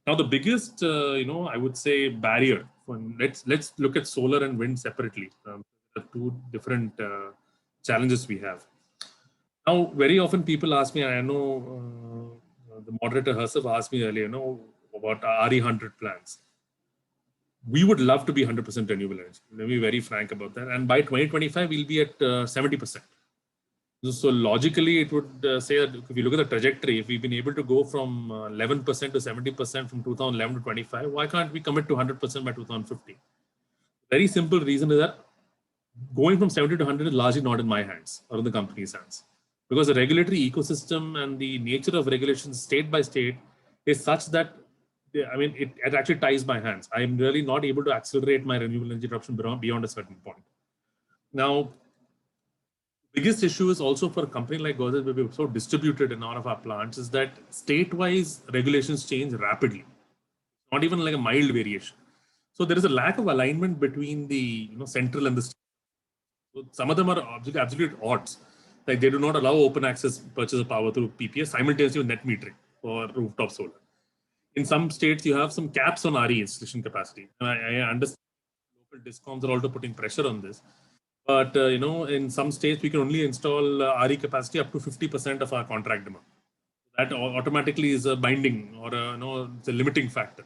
Now, the biggest, I would say barrier, let's look at solar and wind separately. The two different challenges we have. Now, very often people ask me, and I know the moderator herself asked me earlier, about RE100 plans. We would love to be 100% renewable energy. Let me be very frank about that. And by 2025, we'll be at 70%. So logically, it would say that if you look at the trajectory, if we've been able to go from 11% to 70% from 2011 to 25, why can't we commit to 100% by 2050? Very simple reason is that going from 70 to 100 is largely not in my hands or in the company's hands, because the regulatory ecosystem and the nature of regulations state by state is such that, it actually ties my hands. I'm really not able to accelerate my renewable energy adoption beyond a certain point. Now, biggest issue is also for a company like Godrej, where we're so distributed in all of our plants, is that state-wise regulations change rapidly. Not even like a mild variation. So there is a lack of alignment between the central and the state. So some of them are absolute odds. Like they do not allow open access purchase of power through PPA simultaneously with net metering for rooftop solar. In some states, you have some caps on RE installation capacity. And I understand local discoms are also putting pressure on this. But, in some states, we can only install RE capacity up to 50% of our contract demand. That automatically is a binding or it's a limiting factor.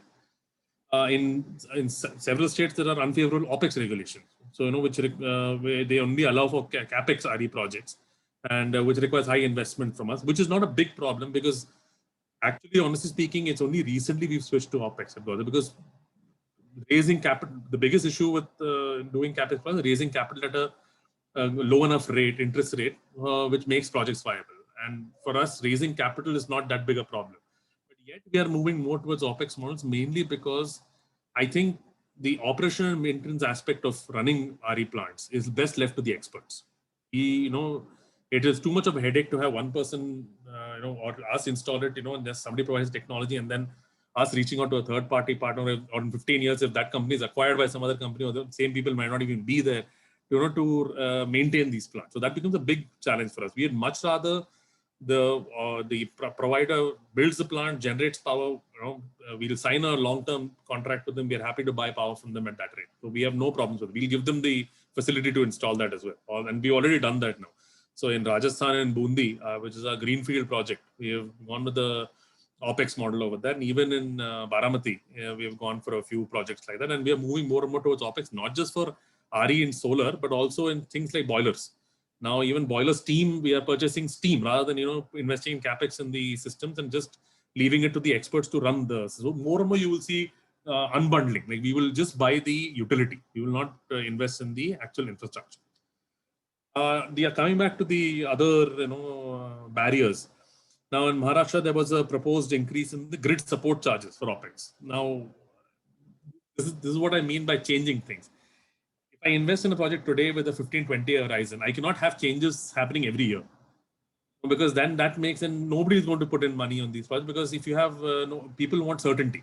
In several states, there are unfavorable OPEX regulations. So, where they only allow for CAPEX RE projects, and which requires high investment from us, which is not a big problem, because actually, honestly speaking, it's only recently we've switched to OPEX because raising capital, the biggest issue with doing CAPEX is raising capital at a low enough interest rate, which makes projects viable. And for us, raising capital is not that big a problem. But yet we are moving more towards OpEx models, mainly because I think the operational and maintenance aspect of running RE plants is best left to the experts. It is too much of a headache to have one person, or us install it, and just somebody provides technology, and then us reaching out to a third-party partner. Or in 15 years, if that company is acquired by some other company, or the same people might not even be there, to maintain these plants. So that becomes a big challenge for us. We would much rather the provider builds the plant, generates power. We'll sign a long-term contract with them. We are happy to buy power from them at that rate. So we have no problems with it. We'll give them the facility to install that as well. And we've already done that now. So in Rajasthan and Bundi, which is a greenfield project, we have gone with the OpEx model over there. And even in Baramati, we have gone for a few projects like that. And we are moving more and more towards OpEx, not just for RE in solar, but also in things like boilers. Now, even boiler steam, we are purchasing steam rather than, investing in CapEx in the systems and just leaving it to the experts to run the. So more and more you will see unbundling. Like we will just buy the utility. We will not invest in the actual infrastructure. Coming back to the other, barriers. Now in Maharashtra, there was a proposed increase in the grid support charges for OpEx. Now, this is what I mean by changing things. I invest in a project today with a 15-20 year horizon, I cannot have changes happening every year, because then that makes, and nobody is going to put in money on these projects, because if you have, people want certainty.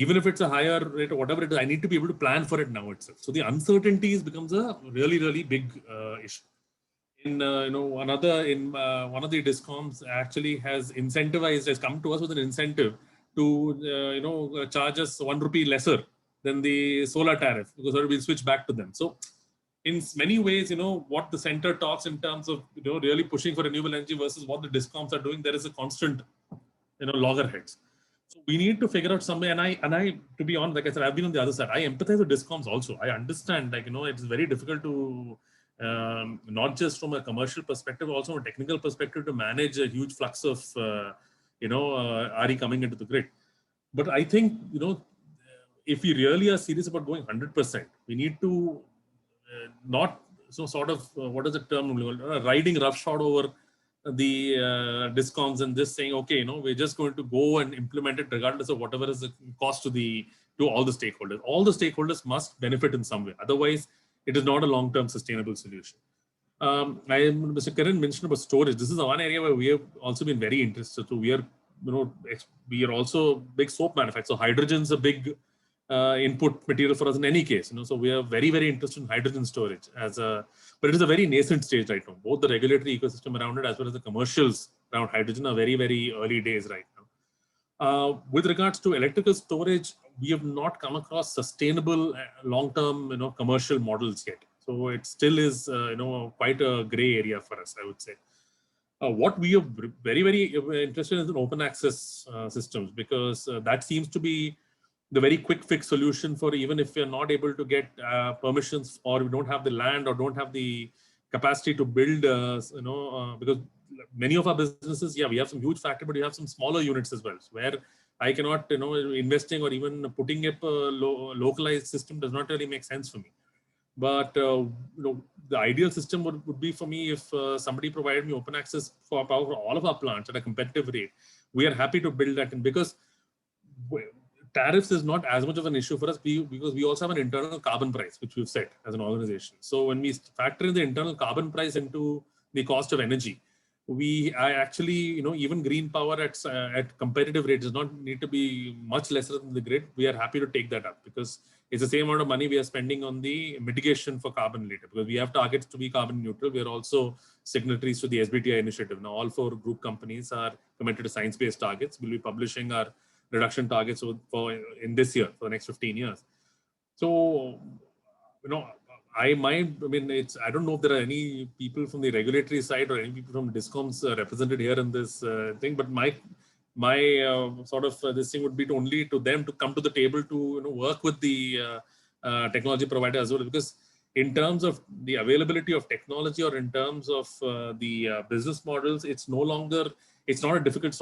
Even if it's a higher rate or whatever it is, I need to be able to plan for it now itself. So the uncertainties becomes a really, really big issue. In, one of the discoms actually has come to us with an incentive to, charge us 1 rupee lesser than the solar tariff, because we'll switch back to them. So in many ways, what the center talks in terms of, really pushing for renewable energy versus what the discoms are doing, there is a constant, loggerheads. So we need to figure out some way. And I, to be honest, like I said, I've been on the other side. I empathize with discoms also. I understand, it's very difficult to, not just from a commercial perspective, also from a technical perspective, to manage a huge flux of, RE coming into the grid. But I think, if we really are serious about going 100%, we need to not what is the term, riding roughshod over the discoms and just saying, okay, we're just going to go and implement it regardless of whatever is the cost to all the stakeholders. All the stakeholders must benefit in some way. Otherwise, it is not a long-term sustainable solution. Mr. Karan mentioned about storage. This is one area where we have also been very interested. So we are also big soap manufacturers. So hydrogen is a big input material for us in any case. So we are very, very interested in hydrogen storage but it is a very nascent stage right now. Both the regulatory ecosystem around it as well as the commercials around hydrogen are very, very early days right now. With regards to electrical storage, we have not come across sustainable long-term, commercial models yet. So it still is, quite a gray area for us, I would say. What we are very, very interested in is open access systems, because that seems to be the very quick fix solution for, even if we are not able to get permissions, or we don't have the land or don't have the capacity to build, because many of our businesses, we have some huge factory, but we have some smaller units as well, where I cannot, investing or even putting up a localized system does not really make sense for me. But the ideal system would be for me if somebody provided me open access for power for all of our plants at a competitive rate. We are happy to build that in, because tariffs is not as much of an issue for us, because we also have an internal carbon price, which we've set as an organization. So when we factor in the internal carbon price into the cost of energy, I actually, even green power at competitive rate does not need to be much lesser than the grid. We are happy to take that up, because it's the same amount of money we are spending on the mitigation for carbon later, because we have targets to be carbon neutral. We are also signatories to the SBTi initiative. Now, all 4 group companies are committed to science-based targets. We'll be publishing our reduction targets in this year for the next 15 years. So, I don't know if there are any people from the regulatory side or any people from DISCOMs represented here in this thing, but my this thing would be only to them to come to the table to work with the technology provider as well, because in terms of the availability of technology, or in terms of the business models, it's not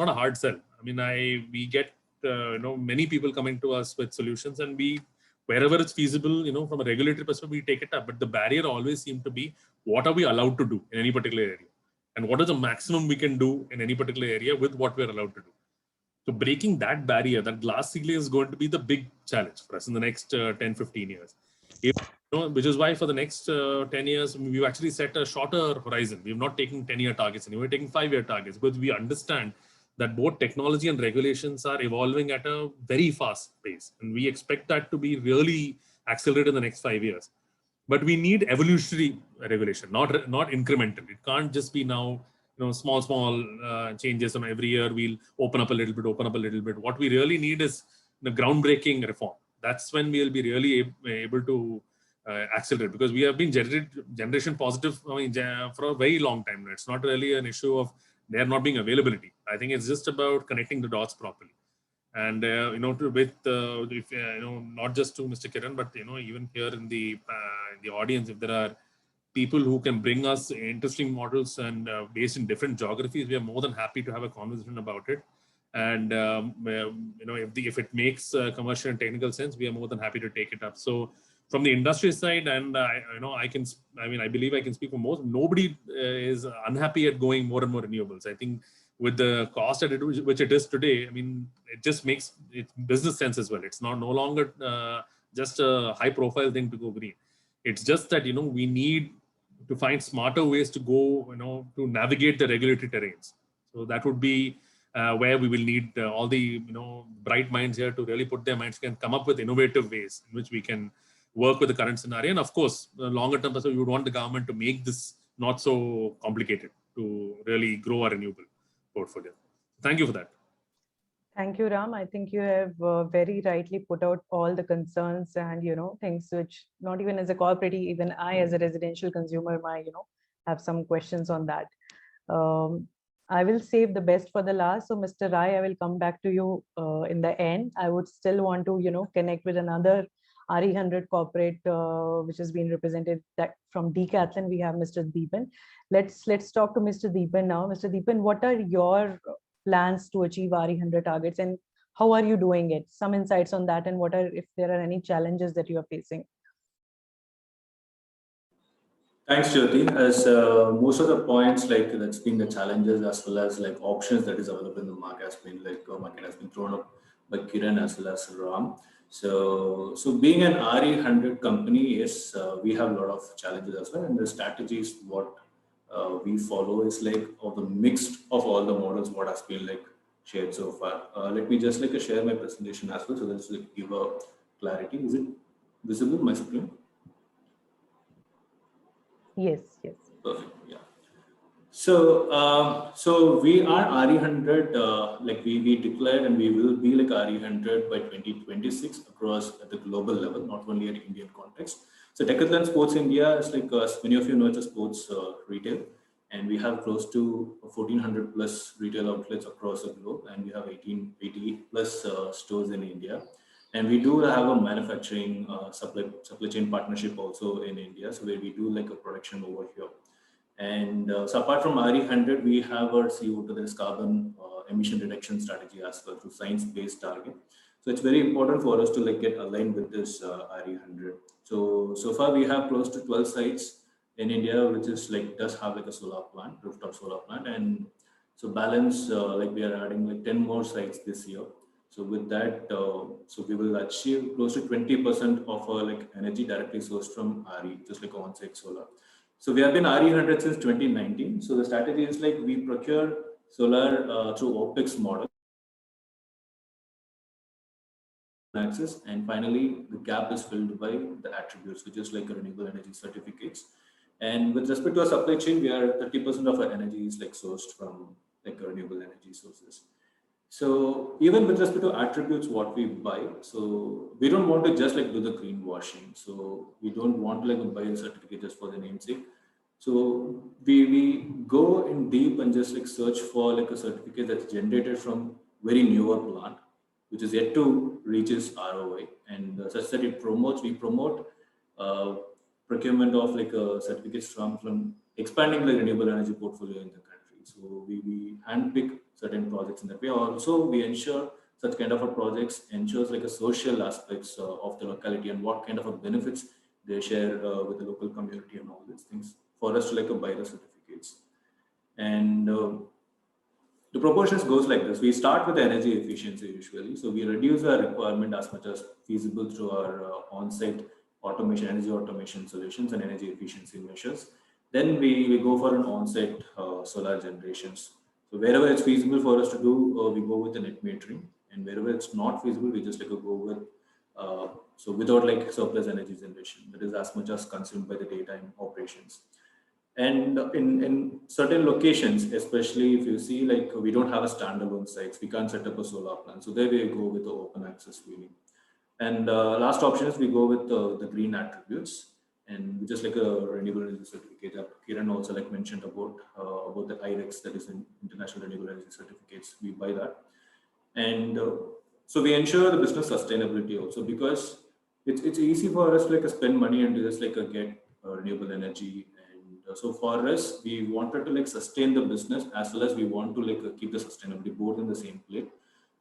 a hard sell. We get many people coming to us with solutions, and wherever it's feasible, from a regulatory perspective, we take it up. But the barrier always seems to be, what are we allowed to do in any particular area? and what is the maximum we can do in any particular area with what we're allowed to do. So breaking that barrier, that glass ceiling, is going to be the big challenge for us in the next 10, 15 years. Which is why for the next 10 years, we've actually set a shorter horizon. We've not taken 10-year targets anymore. We're taking 5-year targets because we understand that both technology and regulations are evolving at a very fast pace. And we expect that to be really accelerated in the next 5 years. But we need evolutionary regulation, not incremental. It can't just be now, small changes. And every year we'll open up a little bit. What we really need is the groundbreaking reform. That's when we'll be really able to accelerate, because we have been generation positive for a very long time. It's not really an issue of there not being availability. I think it's just about connecting the dots properly. And not just to Mr. Kiran, but even here in the audience, if there are people who can bring us interesting models and based in different geographies, we are more than happy to have a conversation about it. And if it makes commercial and technical sense, we are more than happy to take it up. So from the industry side, and I believe I can speak for most. Nobody is unhappy at going more and more renewables. I think with the cost at which it is today, it just makes it business sense as well. It's no longer just a high-profile thing to go green. It's just that we need to find smarter ways to go, to navigate the regulatory terrains. So that would be where we will need all the bright minds here to really put their minds and come up with innovative ways in which we can work with the current scenario. And of course, longer term, so we would want the government to make this not so complicated to really grow our renewable portfolio. Thank you for that. Thank you, Ram. I think you have very rightly put out all the concerns and, things which not even as a corporate, even I as a residential consumer, have some questions on that. I will save the best for the last. So Mr. Rai, I will come back to you in the end. I would still want to, connect with another RE100 corporate, which has been represented from Decathlon. We have Mr. Deepan. Let's talk to Mr. Deepan now. Mr. Deepan, what are your plans to achieve RE100 targets and how are you doing it? Some insights on that, and if there are any challenges that you are facing. Thanks, Jyoti. As most of the points, that's been the challenges as well as options that is available in the market has been market has been thrown up by Kiran as well as Ram. So being an RE100 company, yes, we have a lot of challenges as well, and the strategies what we follow is of the mix of all the models what has been shared so far. Let me just share my presentation as well, so let's give a clarity. Is it visible, my screen? Yes. Perfect. Yeah. So we are RE100, we declared, and we will be RE100 by 2026 across at the global level, not only at Indian context. So Decathlon Sports India is as many of you know, it's a sports retail, and we have close to 1,400 plus retail outlets across the globe, and we have 80 plus stores in India. And we do have a manufacturing supply chain partnership also in India, so where we do a production over here. And so apart from RE100, we have our CO2, that is carbon emission reduction strategy as well through science-based target. So it's very important for us to get aligned with this RE100. So far we have close to 12 sites in India, which is does have a solar plant, rooftop solar plant, and so balance we are adding 10 more sites this year. So with that, so we will achieve close to 20% of our energy directly sourced from RE, just on-site solar. So we have been RE100 since 2019. So the strategy is we procure solar through OPEX model access, and finally the gap is filled by the attributes, which is renewable energy certificates. And with respect to our supply chain, we are 30% of our energy is sourced from renewable energy sources. So even with respect to attributes, what we buy, so we don't want to just do the greenwashing. So we don't want to buy a certificate just for the namesake. So we go in deep and just search for a certificate that's generated from very newer plant, which is yet to reach its ROI, and such that we promote procurement of certificates from expanding the renewable energy portfolio in the country. So we handpick certain projects in that way. Also, we ensure such kind of a projects ensures a social aspects of the locality and what kind of a benefits they share with the local community and all these things for us to buy the certificates. And the proportions goes like this. We start with energy efficiency usually. So we reduce our requirement as much as feasible through our on-site automation, energy automation solutions and energy efficiency measures. Then we go for an on-site solar generations. So wherever it's feasible for us to do, we go with the net metering. And wherever it's not feasible, we just like go with, so without like surplus energy generation. That is as much as consumed by the daytime operations. And in certain locations, especially if you see like we don't have a standalone sites, we can't set up a solar plant. So there we go with the open access wheeling. And last option is we go with the green attributes, and just like a renewable energy certificate that Kiran also like mentioned about the IREX, that is in International Renewable Energy Certificates. We buy that, and so we ensure the business sustainability also, because it's easy for us to like spend money and just like get renewable energy. So for us, we wanted to like sustain the business as well as we want to like keep the sustainability both in the same plate.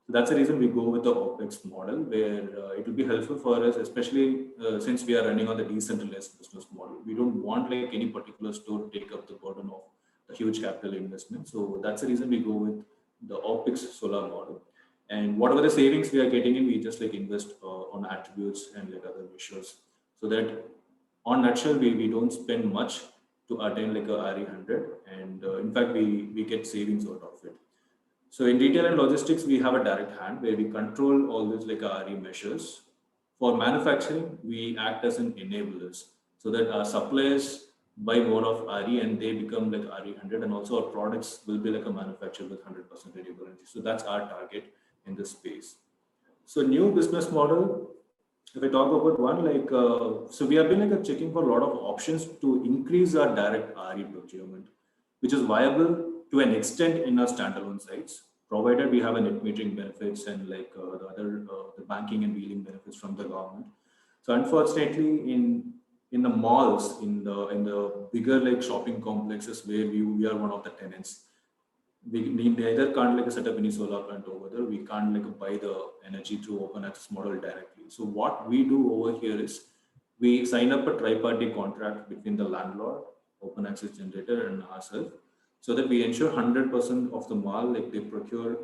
So that's the reason we go with the OpEx model, where it will be helpful for us, especially since we are running on the decentralized business model. We don't want like any particular store to take up the burden of a huge capital investment. So that's the reason we go with the OpEx solar model. And whatever the savings we are getting in, we just like invest on attributes and like other measures. So that on nutshell, we don't spend much to attain like a RE100, and in fact we get savings out of it. So in retail and logistics, we have a direct hand where we control all these like RE measures. For manufacturing, we act as an enablers, so that our suppliers buy more of RE and they become like RE100, and also our products will be like a manufacturer with 100% renewable energy. So that's our target in this space. So new business model, if I talk about one, like, so we have been like checking for a lot of options to increase our direct RE procurement, which is viable to an extent in our standalone sites, provided we have a net metering benefits and like the other, the banking and wheeling benefits from the government. So unfortunately, in the malls, in the bigger like shopping complexes where we are one of the tenants, we neither can't like set up any solar plant over there. We can't like buy the energy through open access model directly. So what we do over here is we sign up a tri-party contract between the landlord, open access generator, and ourselves, so that we ensure 100% of the mall like they procure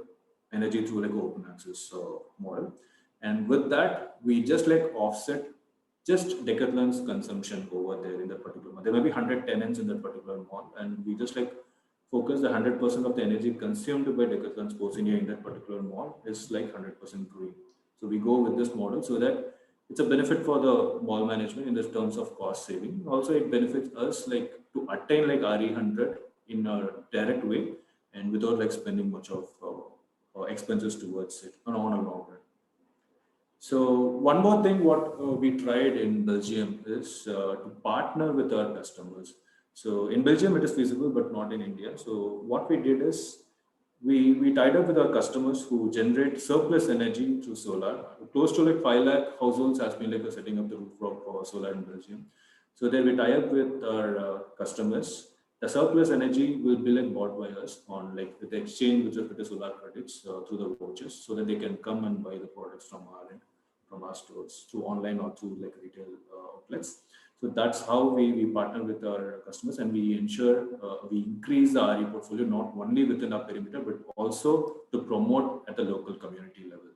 energy through like open access model. And with that, we just like offset just Decathlon's consumption over there in that particular mall. There may be 100 tenants in that particular mall, and we just like focus the 100% of the energy consumed by Decathlon Sports India in that particular mall is like 100% green. So we go with this model so that it's a benefit for the mall management in the terms of cost saving. Also, it benefits us like to attain like RE100 in a direct way and without like spending much of expenses towards it on a long run. So one more thing, what we tried in Belgium is to partner with our customers. So in Belgium, it is feasible, but not in India. So what we did is we tied up with our customers who generate surplus energy through solar. Close to like 5 lakh households has been like setting up the rooftop for solar in Belgium. So then we tie up with our customers. The surplus energy will be like bought by us on like with the exchange with respect to solar credits through the vouchers, so that they can come and buy the products from our end, from our stores, through online or through like retail outlets. So that's how we partner with our customers, and we ensure we increase the RE portfolio not only within our perimeter, but also to promote at the local community level.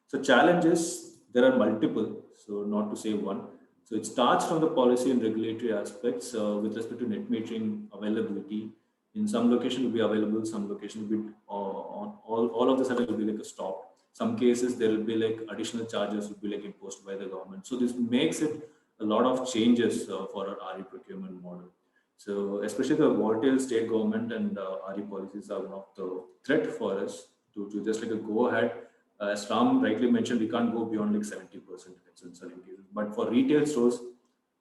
So challenges, there are multiple, so not to say one. So it starts from the policy and regulatory aspects with respect to net metering availability. In some locations will be available, some locations will be on all of the sudden will be like a stop. Some cases there will be like additional charges will be like imposed by the government. So this makes it a lot of changes for our RE procurement model. So especially the volatile state government and RE policies are one of the threat for us to just like a go ahead. As Ram rightly mentioned, we can't go beyond like 70% in certain cases. But for retail stores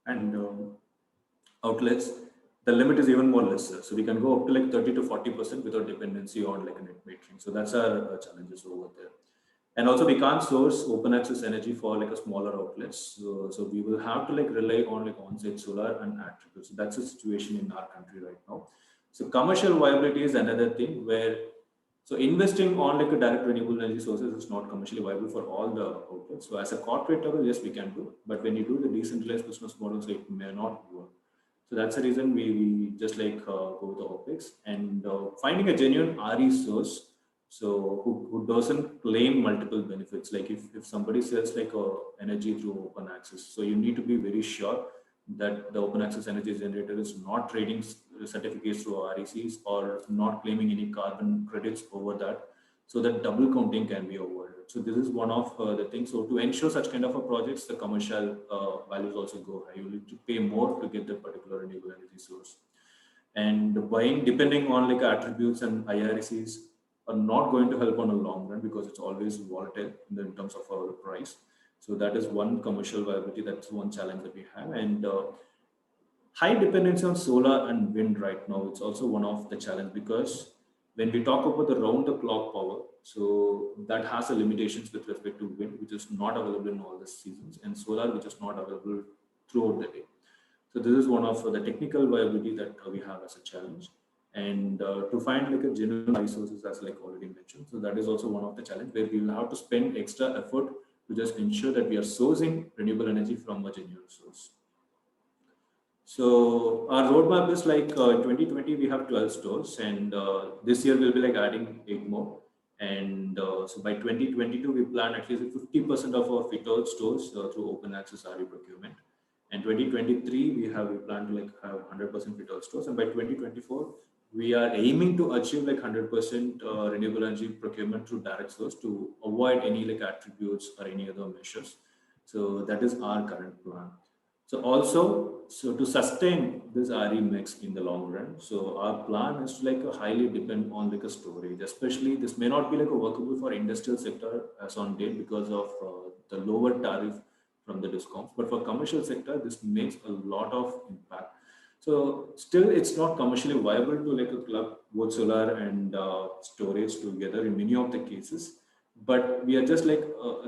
and outlets, the limit is even more lesser. So we can go up to like 30 to 40% without dependency on like a net metering. So that's our challenges over there. And also we can't source open access energy for like a smaller outlets. So we will have to like rely on like on-site solar and attributes. So that's the situation in our country right now. So commercial viability is another thing where, so investing on like a direct renewable energy sources is not commercially viable for all the outlets. So as a corporate level, yes, we can do, but when you do the decentralized business model, so it may not work. So that's the reason we just like go with the OpEx and finding a genuine RE source. So who doesn't claim multiple benefits. Like if somebody sells like energy through open access, so you need to be very sure that the open access energy generator is not trading certificates through RECs or not claiming any carbon credits over that, so that double counting can be avoided. So this is one of the things. So to ensure such kind of a projects, the commercial values also go high. You need to pay more to get that particular renewable energy source. And buying depending on like attributes and IRCs are not going to help on a long run because it's always volatile in terms of our price. So that is one commercial viability. That's one challenge that we have. And high dependency on solar and wind right now, it's also one of the challenge because when we talk about the round the clock power, so that has a limitations with respect to wind, which is not available in all the seasons, and solar, which is not available throughout the day. So this is one of the technical viability that we have as a challenge. And to find like a genuine resources, as like already mentioned. So that is also one of the challenge where we will have to spend extra effort to just ensure that we are sourcing renewable energy from a genuine source. So our roadmap is like 2020, we have 12 stores, and this year we'll be like adding 8 more. And so by 2022, we plan at least 50% of our fit-out stores through open access RE procurement. And 2023, we plan to like have 100% fit-out stores. And by 2024, we are aiming to achieve like 100% renewable energy procurement through direct source to avoid any like attributes or any other measures. So that is our current plan. So also, so to sustain this RE mix in the long run, so our plan is to like a highly depend on like a storage, especially this may not be like a workable for industrial sector as on date because of the lower tariff from the discounts, but for commercial sector, this makes a lot of impact. So still it's not commercially viable to like a club both solar and storage together in many of the cases. But we are just like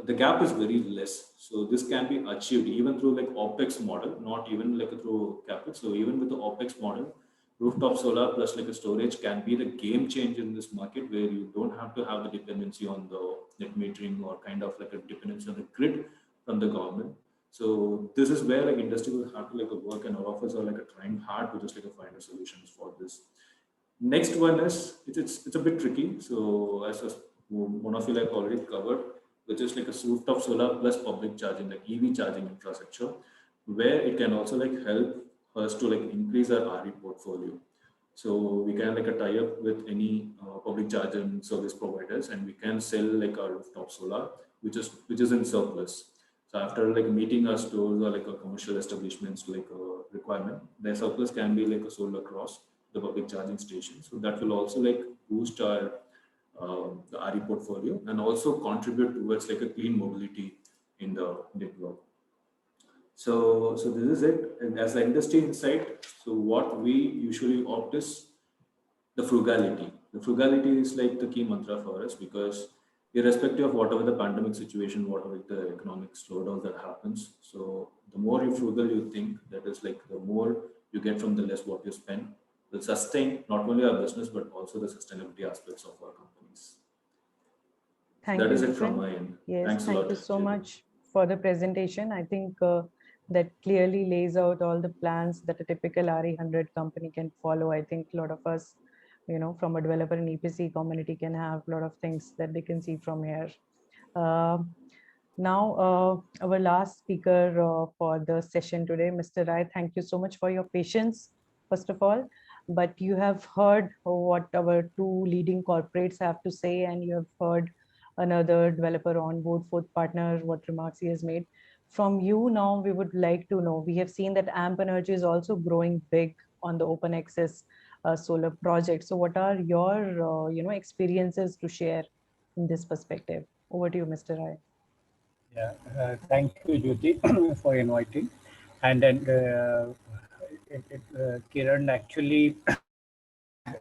the gap is very less, so this can be achieved even through like OpEx model, not even like through capex. So even with the OpEx model, rooftop solar plus like a storage can be the game changer in this market, where you don't have to have the dependency on the net metering or kind of like a dependency on the grid from the government. So this is where like industry will have to like work, and all of us are like trying hard to just like find a solutions for this. Next one is it's a bit tricky. So as one of you like already covered, which is like a rooftop solar plus public charging, like EV charging infrastructure, where it can also like help us to like increase our RE portfolio. So we can like a tie up with any public charging service providers, and we can sell like our rooftop solar, which is in surplus. So after like meeting our stores or like a commercial establishments like a requirement, the surplus can be like a sold across the public charging station. So that will also like boost our the RE portfolio and also contribute towards like a clean mobility in the network. So this is it. And as the industry insight, so what we usually opt is the frugality. The frugality is like the key mantra for us, because irrespective of whatever the pandemic situation, whatever the economic slowdown that happens, so the more you frugal you think, that is like the more you get from the less what you spend, will sustain not only our business but also the sustainability aspects of our companies. Thank That you, is it Nitin. from my end. Yes, Thanks a thank lot, you so JP. much for the presentation. I think that clearly lays out all the plans that a typical RE100 company can follow. I think a lot of us, you know, from a developer and EPC community can have a lot of things that they can see from here. Now, our last speaker for the session today, Mr. Rai, thank you so much for your patience, first of all. But you have heard what our two leading corporates have to say, and you have heard another developer on board, fourth partner, what remarks he has made. From you now, we would like to know, we have seen that AMP Energy is also growing big on the open access solar project. So what are your experiences to share in this perspective? Over to you, Mr. Rai. Yeah, thank you, Jyoti, for inviting. And then Kiran actually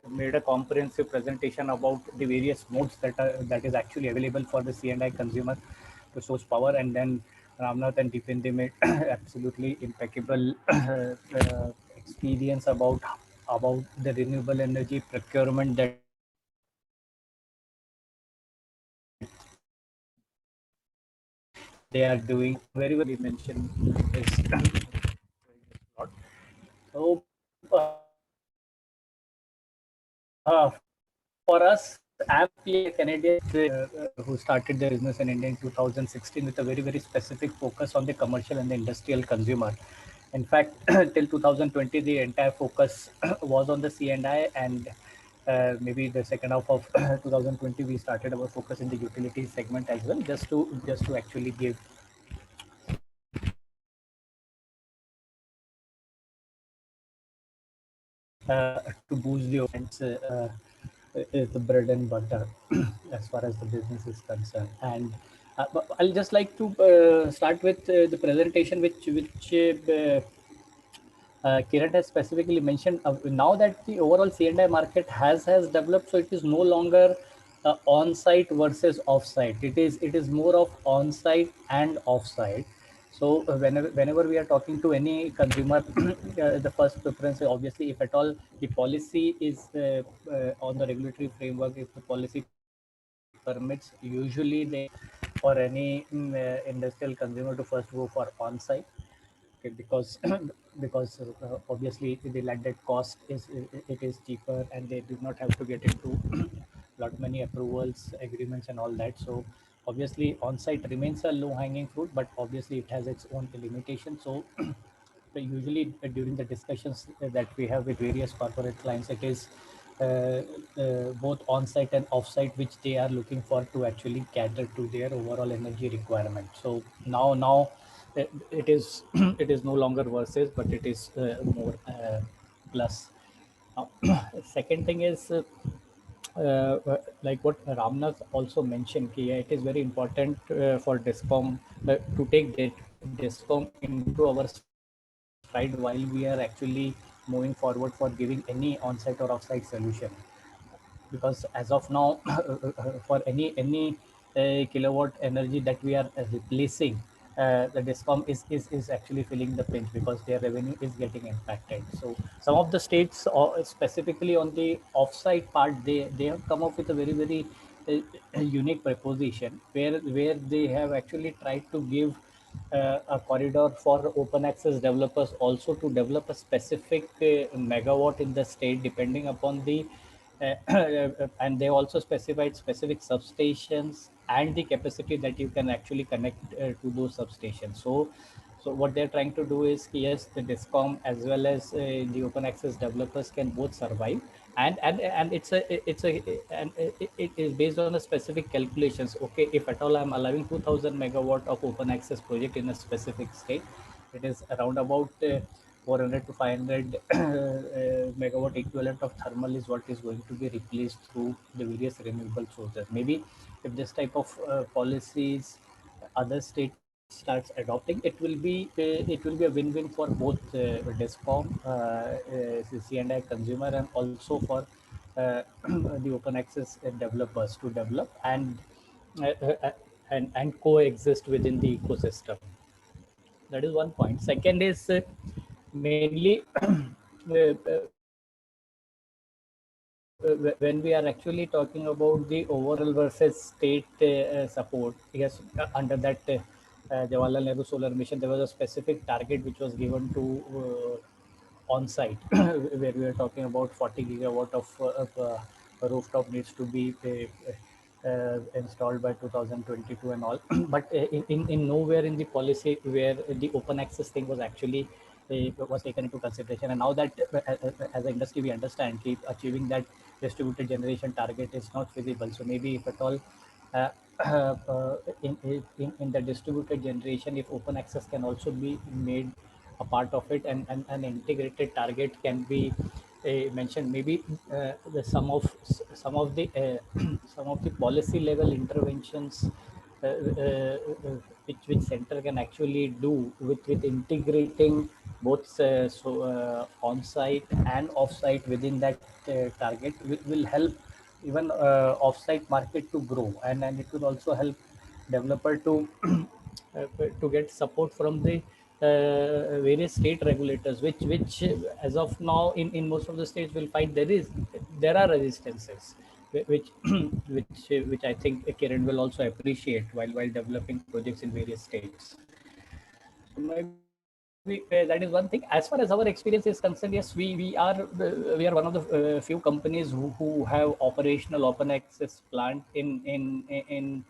made a comprehensive presentation about the various modes that is actually available for the C&I consumer to source power, and then Ramnath and Deependi made absolutely impeccable experience about the renewable energy procurement that they are doing. Very well mentioned this. So for us, Ampli, a Canadian who started their business in India in 2016 with a very, very specific focus on the commercial and the industrial consumer. In fact, till 2020, the entire focus was on the C&I, and maybe the second half of 2020, we started our focus in the utility segment as well, just to actually give to boost the offense is the bread and butter as far as the business is concerned. And but I'll just like to start with the presentation which Kiran has specifically mentioned. Now that the overall C&I market has developed, so it is no longer on-site versus off-site. It is more of on-site and off-site. So whenever we are talking to any consumer, the first preference is obviously, if at all the policy is on the regulatory framework, if the policy permits, usually they for any industrial consumer to first go for on-site. Okay, because because obviously the landed cost is it is cheaper, and they do not have to get into lot many approvals, agreements, and all that. So obviously on-site remains a low-hanging fruit, but obviously it has its own limitations. So usually during the discussions that we have with various corporate clients, it is both on-site and off-site which they are looking for to actually cater to their overall energy requirement. So now it is it is no longer versus, but it is more plus. Second thing is like what Ramnath also mentioned, it is very important for DISCOM to take DISCOM into our stride while we are actually moving forward for giving any on-site or off-site solution. Because as of now, for any kilowatt energy that we are replacing, the DISCOM is actually feeling the pinch because their revenue is getting impacted. So some of the states, specifically on the off-site part, they have come up with a very unique proposition where they have actually tried to give a corridor for open access developers also to develop a specific megawatt in the state, depending upon the and they also specified specific substations and the capacity that you can actually connect to those substations. So what they're trying to do is, yes, the DISCOM as well as the open access developers can both survive, and it is based on a specific calculations. Okay, if at all I'm allowing 2000 megawatt of open access project in a specific state, it is around about 400 to 500 megawatt equivalent of thermal is what is going to be replaced through the various renewable sources. Maybe if this type of policies other states starts adopting, it will be a win-win for both DISCOM, C&I consumer, and also for the open access developers to develop uh, uh, and coexist within the ecosystem. That is one point. Second is mainly when we are actually talking about the overall versus state support. Yes, under that Jawaharlal Nehru Solar Mission, there was a specific target which was given to on-site, where we are talking about 40 gigawatt of rooftop needs to be installed by 2022 and all. But in nowhere in the policy where the open access thing was actually was taken into consideration. And now that as an industry we understand, keep achieving that distributed generation target is not feasible. So maybe if at all uh, in the distributed generation, if open access can also be made a part of it, and an integrated target can be mentioned, maybe some of the some of the policy level interventions which center can actually do with integrating both on-site and off-site within that target will help even off-site market to grow, and it will also help developer to get support from the various state regulators, which as of now in most of the states will find there are resistances, which which I think Kiran will also appreciate while developing projects in various states. So maybe that is one thing. As far as our experience is concerned, yes, we are one of the few companies who have operational open access plant in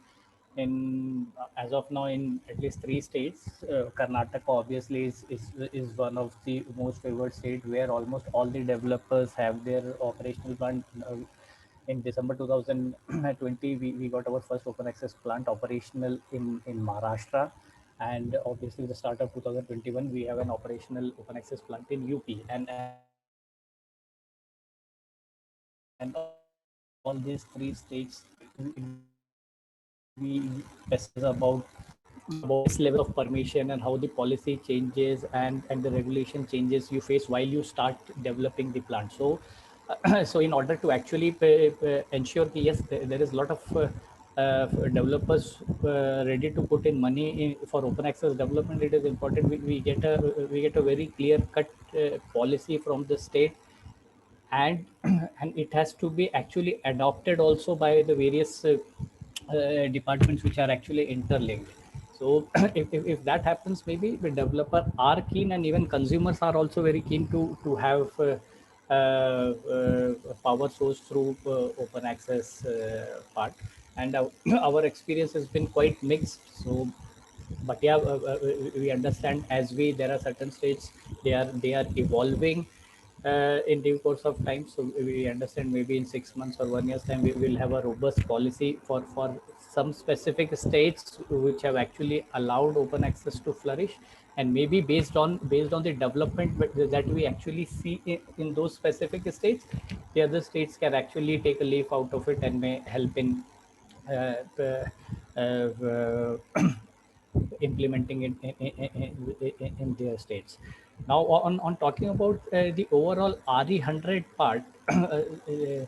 as of now in at least 3 states. Karnataka obviously is one of the most favored state where almost all the developers have their operational plant. In December 2020, we got our first open access plant operational in Maharashtra. And obviously the start of 2021, we have an operational open access plant in UP. And all these 3 states, we discuss about this level of permission and how the policy changes and the regulation changes you face while you start developing the plant. So so in order to actually ensure that yes, there is a lot of developers ready to put in money for open access development, it is important we get a very clear cut policy from the state, and and it has to be actually adopted also by the various departments which are actually interlinked. So if that happens, maybe the developer are keen, and even consumers are also very keen to have power source through open access part. And our experience has been quite mixed. So but yeah, we understand as we there are certain states they are evolving in due course of time. So we understand maybe in 6 months or 1 year's time we will have a robust policy for some specific states which have actually allowed open access to flourish, and maybe based on the development that we actually see in those specific states, the other states can actually take a leaf out of it and may help in uh, uh, uh, implementing it in their states. Now, on talking about the overall RE100 part, the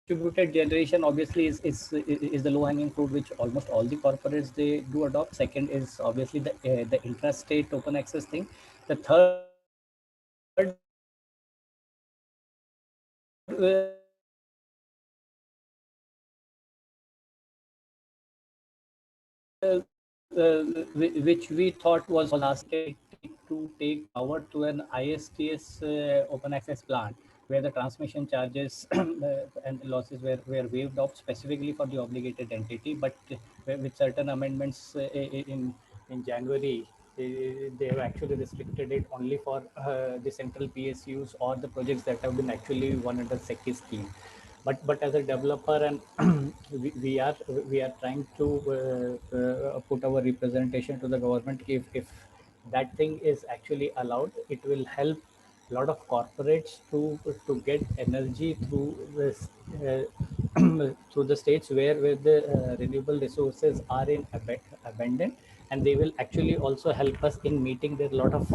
distributed generation obviously is the low hanging fruit which almost all the corporates they do adopt. Second is obviously the intrastate open access thing. The third which we thought was asking to take power to an ISTS open access plant where the transmission charges and the losses were waived off specifically for the obligated entity. But with certain amendments in January, they have actually restricted it only for the central PSUs or the projects that have been actually won under SECI scheme. But as a developer, and we are trying to put our representation to the government. If that thing is actually allowed, it will help a lot of corporates to get energy through this, through the states where the renewable resources are in abundant, and they will actually also help us in meeting the lot of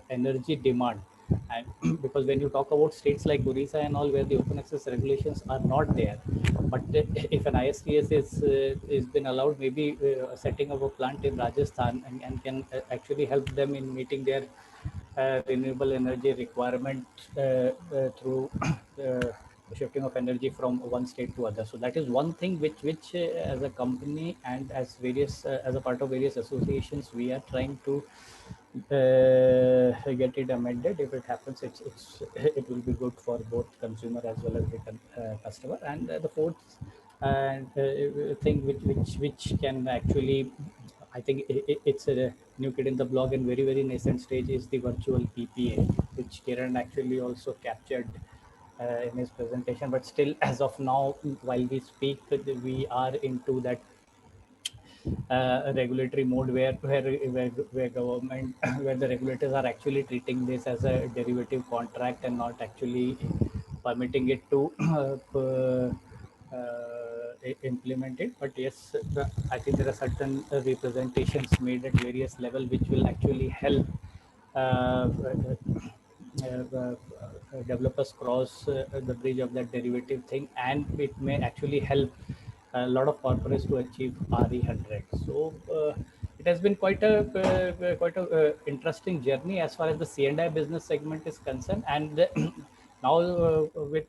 energy demand. And because when you talk about states like Orissa and all where the open access regulations are not there, but if an ISTS is been allowed, maybe setting up a plant in Rajasthan and can actually help them in meeting their renewable energy requirement through shifting of energy from one state to other. So that is one thing which as a company and as various as a part of various associations we are trying to get it amended. If it happens, it will be good for both consumer as well as the customer. And the fourth thing which can actually, I think it's a new kid in the block and very nascent stage, is the virtual PPA, which Kiran actually also captured in his presentation. But still, as of now, while we speak, we are into that regulatory mode where government where the regulators are actually treating this as a derivative contract and not actually permitting it to implement it. But yes, I think there are certain representations made at various level which will actually help developers cross the bridge of that derivative thing, and it may actually help a lot of corporates to achieve RE100. So it has been quite a interesting journey as far as the C&I business segment is concerned. And now with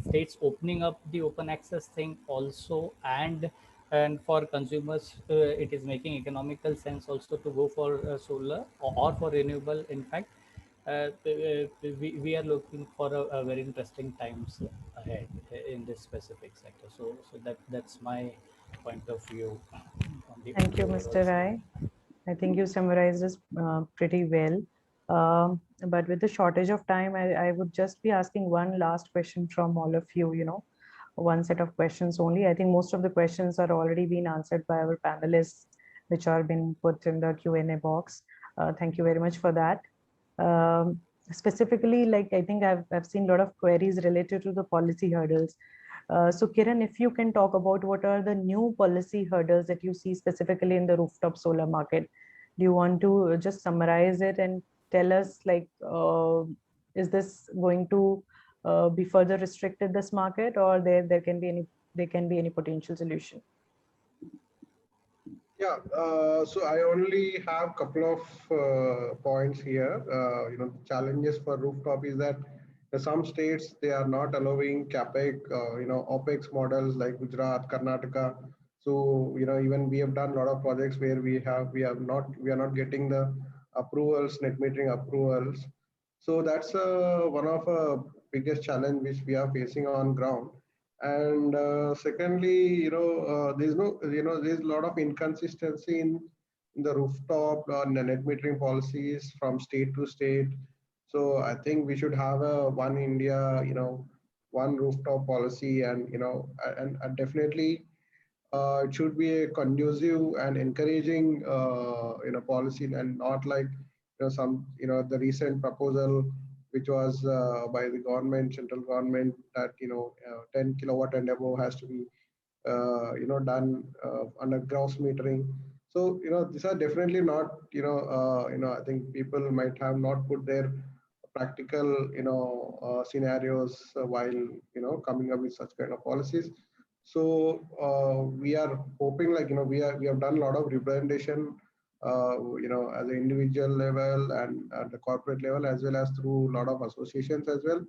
states opening up the open access thing also, and and for consumers, it is making economical sense also to go for solar or for renewable. In fact, we are looking for a very interesting times ahead in this specific sector. So that's my point of view on the Thank you, overall Mr. Rai. I think you summarized this pretty well. But with the shortage of time, I would just be asking one last question from all of you, one set of questions only. I think most of the questions are already been answered by our panelists, which are been put in the Q&A box. Thank you very much for that. Specifically, like I think I've seen a lot of queries related to the policy hurdles. So Kiran, if you can talk about what are the new policy hurdles that you see specifically in the rooftop solar market. Do you want to just summarize it and tell us, like, is this going to be further restricted, this market, or there can be any potential solution? Yeah, so I only have a couple of points here. Challenges for rooftop is that some states, they are not allowing CAPEX, OPEX models like Gujarat, Karnataka. So, even we have done a lot of projects where we are not getting the approvals, net metering approvals. So that's one of the biggest challenge which we are facing on ground. And secondly, there's a lot of inconsistency in the rooftop net metering policies from state to state. So I think we should have a one India, one rooftop policy, and and definitely it should be a conducive and encouraging policy, and not like the recent proposal which was by the government, central government, that 10 kilowatt and above has to be done under gross metering. So these are definitely not I think people might have not put their practical scenarios while coming up with such kind of policies. So we are hoping, like we have done a lot of representation as an individual level and at the corporate level, as well as through a lot of associations as well.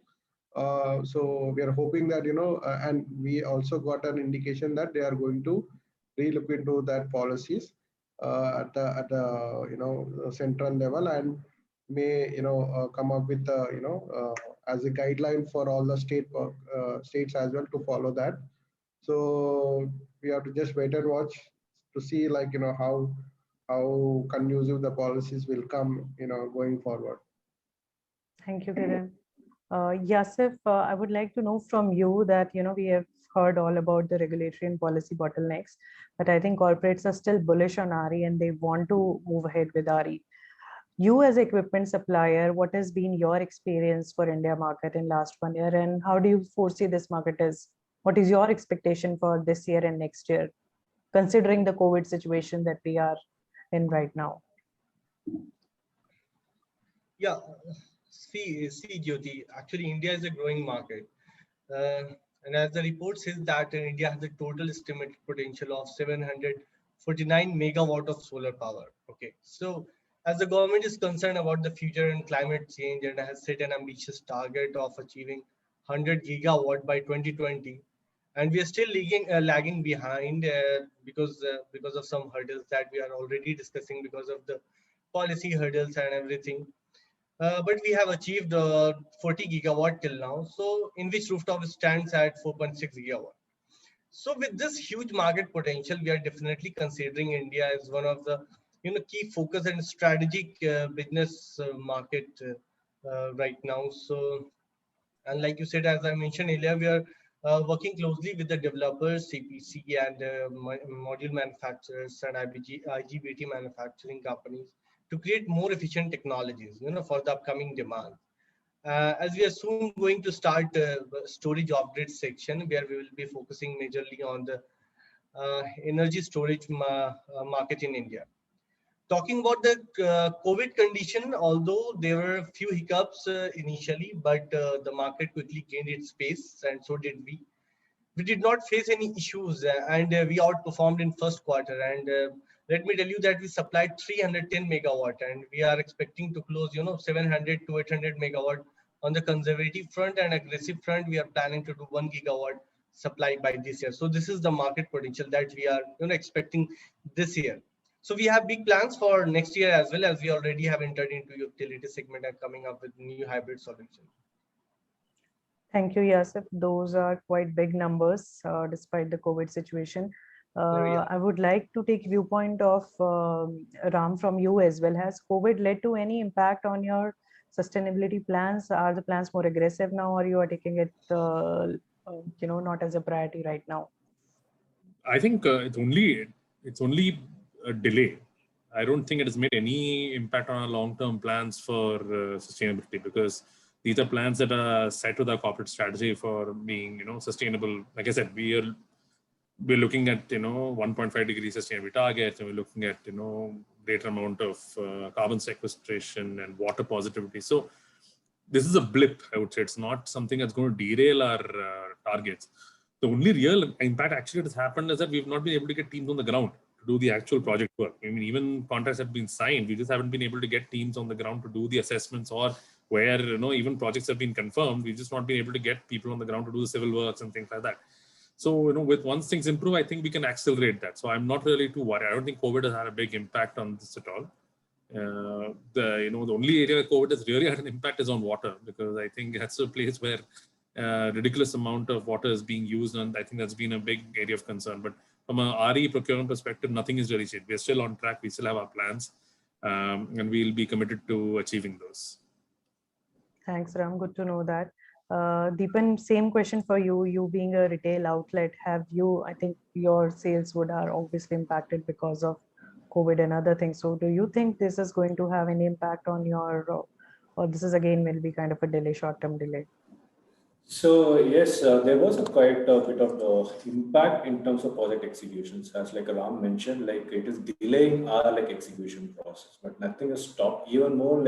So we are hoping that and we also got an indication that they are going to relook into that policies at the central level, and may come up with as a guideline for all the states as well to follow that. So we have to just wait and watch to see, like how conducive the policies will come going forward. Thank you, Kiran. Yasif, I would like to know from you that, we have heard all about the regulatory and policy bottlenecks, but I think corporates are still bullish on RE and they want to move ahead with RE. You as equipment supplier, what has been your experience for India market in last 1 year, and how do you foresee this market is? What is your expectation for this year and next year, considering the COVID situation that we are in right now? Yeah, see, Jyoti, actually India is a growing market. And as the report says that India has a total estimated potential of 749 megawatt of solar power. Okay, so as the government is concerned about the future and climate change and has set an ambitious target of achieving 100 gigawatt by 2020, and we are still lagging behind because of some hurdles that we are already discussing, because of the policy hurdles and everything. But we have achieved 40 gigawatt till now, so in which rooftop stands at 4.6 gigawatt. So with this huge market potential, we are definitely considering India as one of the key focus and strategic business market right now. So, and like you said, as I mentioned earlier, we are working closely with the developers, CPC, and module manufacturers and IGBT manufacturing companies to create more efficient technologies, for the upcoming demand. As we are soon going to start storage upgrade section, where we will be focusing majorly on the energy storage market in India. Talking about the COVID condition, although there were a few hiccups initially, but the market quickly gained its pace, and so did we. We did not face any issues, and we outperformed in first quarter. And let me tell you that we supplied 310 megawatt, and we are expecting to close 700 to 800 megawatt on the conservative front, and aggressive front we are planning to do 1 gigawatt supply by this year. So this is the market potential that we are expecting this year. So we have big plans for next year as well, as we already have entered into utility segment and coming up with new hybrid solution. Thank you, Yasif. Those are quite big numbers despite the COVID situation. Yeah. I would like to take viewpoint of Ram from you as well. Has COVID led to any impact on your sustainability plans? Are the plans more aggressive now, or you are taking it, not as a priority right now? I think it's only a delay. I don't think it has made any impact on our long-term plans for sustainability, because these are plans that are set with our corporate strategy for being, sustainable. Like I said, we're looking at 1.5 degree sustainability targets, and we're looking at greater amount of carbon sequestration and water positivity. So this is a blip, I would say. It's not something that's going to derail our targets. The only real impact actually that has happened is that we've not been able to get teams on the ground to do the actual project work. I mean, even contracts have been signed, we just haven't been able to get teams on the ground to do the assessments, or where even projects have been confirmed, we've just not been able to get people on the ground to do the civil works and things like that. So with once things improve, I think we can accelerate that. So I'm not really too worried. I don't think COVID has had a big impact on this at all. The only area where COVID has really had an impact is on water, because I think that's a place where ridiculous amount of water is being used, and I think that's been a big area of concern. But from a RE procurement perspective, nothing is really changed. We're still on track. We still have our plans, and we'll be committed to achieving those. Thanks, Ram. Good to know that. Deepan, same question for you. You being a retail outlet, I think your sales are obviously impacted because of COVID and other things. So do you think this is going to have any impact on your, or this is again will be kind of a delay, short-term delay? So yes, there was quite a bit of impact in terms of project executions. As like Ram mentioned, it is delaying our execution process, but nothing has stopped. Even more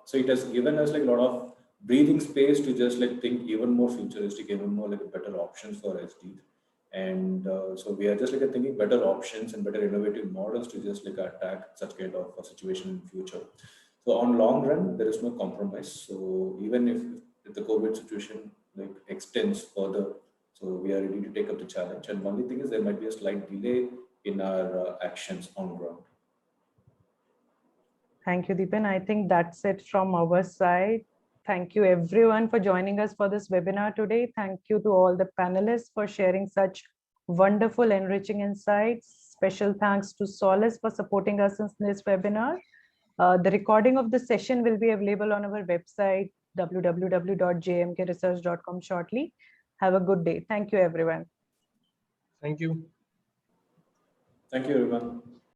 so it has given us a lot of breathing space to just think even more futuristic, even more better options for SD. And so we are just thinking better options and better innovative models to just attack such kind of a situation in the future. So on long run, there is no compromise. So even if the COVID situation extends further, so we are ready to take up the challenge. And only thing is there might be a slight delay in our actions on ground. Thank you, Deepan. I think that's it from our side. Thank you everyone for joining us for this webinar today. Thank you to all the panelists for sharing such wonderful, enriching insights. Special thanks to Solace for supporting us in this webinar. The recording of the session will be available on our website, www.jmkresearch.com shortly. Have a good day. Thank you, everyone. Thank you. Thank you, everyone.